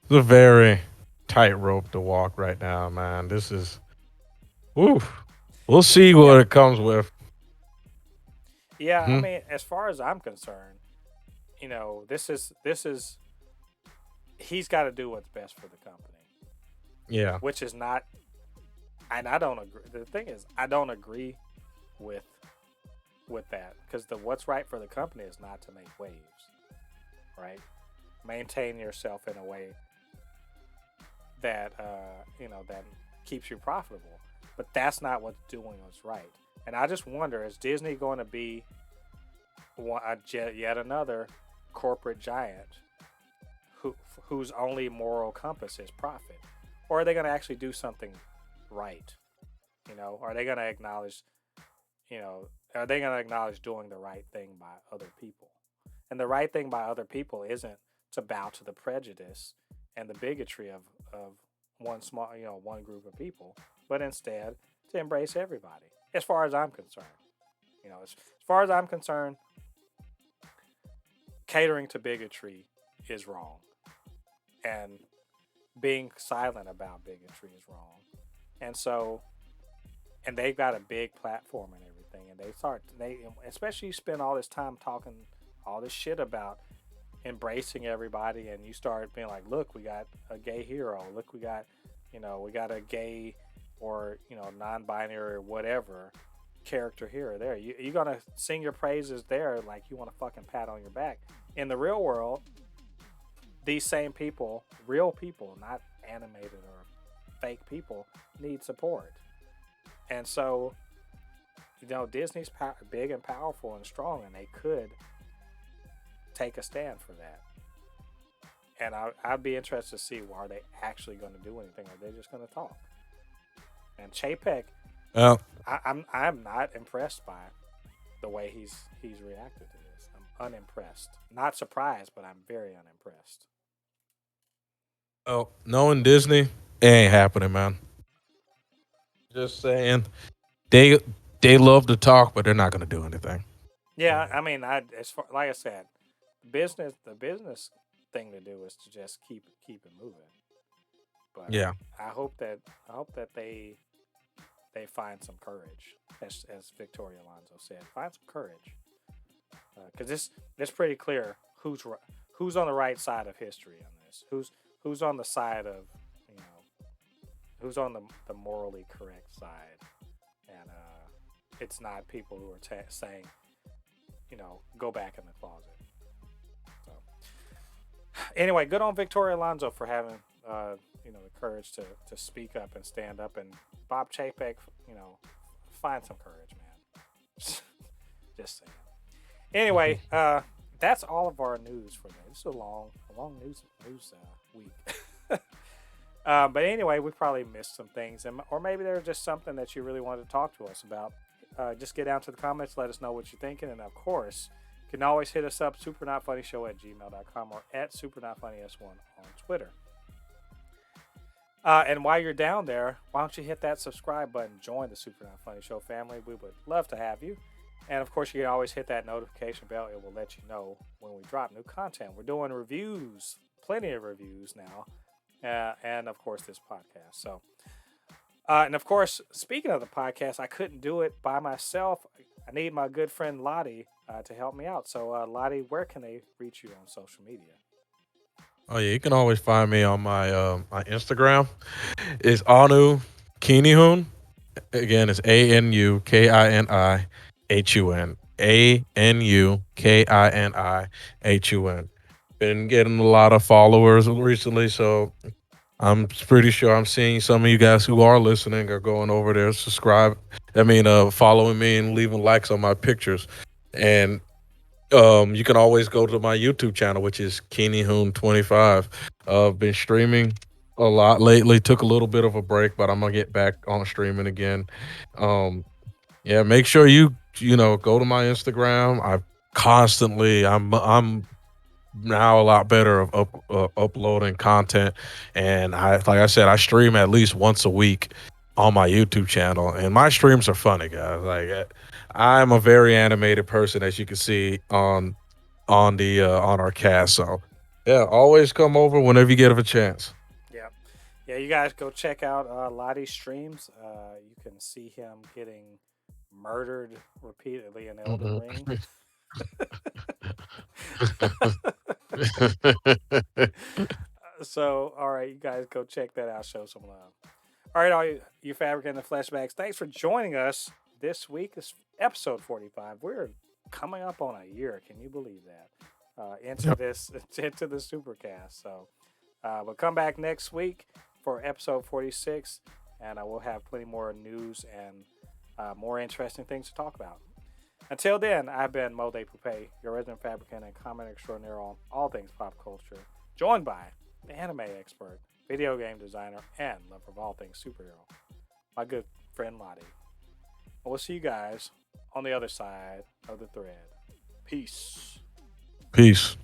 very tightrope to walk right now, man. This is, oof. We'll see what it comes with. Yeah, I Hmm. mean, as far as I'm concerned, this is he's got to do what's best for the company, Yeah, which is not. And I don't agree. The thing is, I don't agree with that, because what's right for the company is not to make waves, right? Maintain yourself in a way that that keeps you profitable, but that's not what's doing what's right. And I just wonder, is Disney going to be yet another corporate giant whose only moral compass is profit? Or are they going to actually do something right? Are they going to acknowledge, are they going to acknowledge doing the right thing by other people? And the right thing by other people isn't to bow to the prejudice and the bigotry of one group of people, but instead to embrace everybody. As far as I'm concerned, as far as I'm concerned, catering to bigotry is wrong, and being silent about bigotry is wrong. And they've got a big platform and everything, and they especially spend all this time talking all this shit about embracing everybody, and you start being like, look, we got a gay hero, look, we got a gay or non-binary or whatever character here or there. You're gonna sing your praises there like you want a fucking pat on your back. In the real world, these same people, real people, not animated or fake people, need support. And so, Disney's big and powerful and strong, and they could take a stand for that. And I'd be interested to see, are they actually going to do anything, or are they just going to talk? And Chapek, I'm not impressed by the way he's reacted to this. I'm unimpressed. Not surprised, but I'm very unimpressed. Oh, knowing Disney, it ain't happening, man. Just saying, they they love to talk, but they're not going to do anything. Yeah, I mean, as far like I said, the business thing to do is to just keep it moving. But Yeah. I hope that they find some courage, as Victoria Alonso said, find some courage, because it's pretty clear who's on the right side of history on this, who's on the side of who's on the morally correct side, and it's not people who are saying go back in the closet. So anyway, good on Victoria Alonso for having the courage to speak up and stand up, and Bob Chapek, find some courage, man. Just saying. Anyway, that's all of our news for today. This is a long news week. But anyway, we probably missed some things, or maybe there's just something that you really wanted to talk to us about. Just get down to the comments, let us know what you're thinking, and of course, you can always hit us up, supernotfunnyshow@gmail.com or at supernotfunnys1 on Twitter. And while you're down there, why don't you hit that subscribe button, join the Super Not Funny Show family. We would love to have you. And of course, you can always hit that notification bell. It will let you know when we drop new content. We're doing reviews, plenty of reviews now. And of course, this podcast. So, and of course, speaking of the podcast, I couldn't do it by myself. I need my good friend Ladi to help me out. So, Ladi, where can they reach you on social media? Oh yeah, you can always find me on my Instagram. It's Anu Kinihun. Again, it's ANUKINIHUN. ANUKINIHUN. Been getting a lot of followers recently, so I'm pretty sure I'm seeing some of you guys who are listening are going over there, following me and leaving likes on my pictures. And you can always go to my YouTube channel, which is KeeneyHoon25. I've been streaming a lot lately. Took a little bit of a break, but I'm gonna get back on streaming again. Yeah, make sure you go to my Instagram. I'm now a lot better of uploading content, and like I said, I stream at least once a week on my YouTube channel, and my streams are funny, guys. Like I'm a very animated person, as you can see on our cast. So yeah, always come over whenever you get a chance. Yeah. Yeah, you guys go check out Ladi's streams. You can see him getting murdered repeatedly in Elden Ring. So, all right, you guys go check that out. Show some love. All right, all you Fabricants and Fleshbags, thanks for joining us this week. It's episode 45. We're coming up on a year. Can you believe that? Into the Supercast. So, we'll come back next week for episode 46, and we'll have plenty more news and more interesting things to talk about. Until then, I've been Mo de Poupe, your resident fabricant and comment extraordinaire on all things pop culture, joined by the anime expert, video game designer, and lover of all things superhero, my good friend Ladi. We'll see you guys on the other side of the thread. Peace. Peace.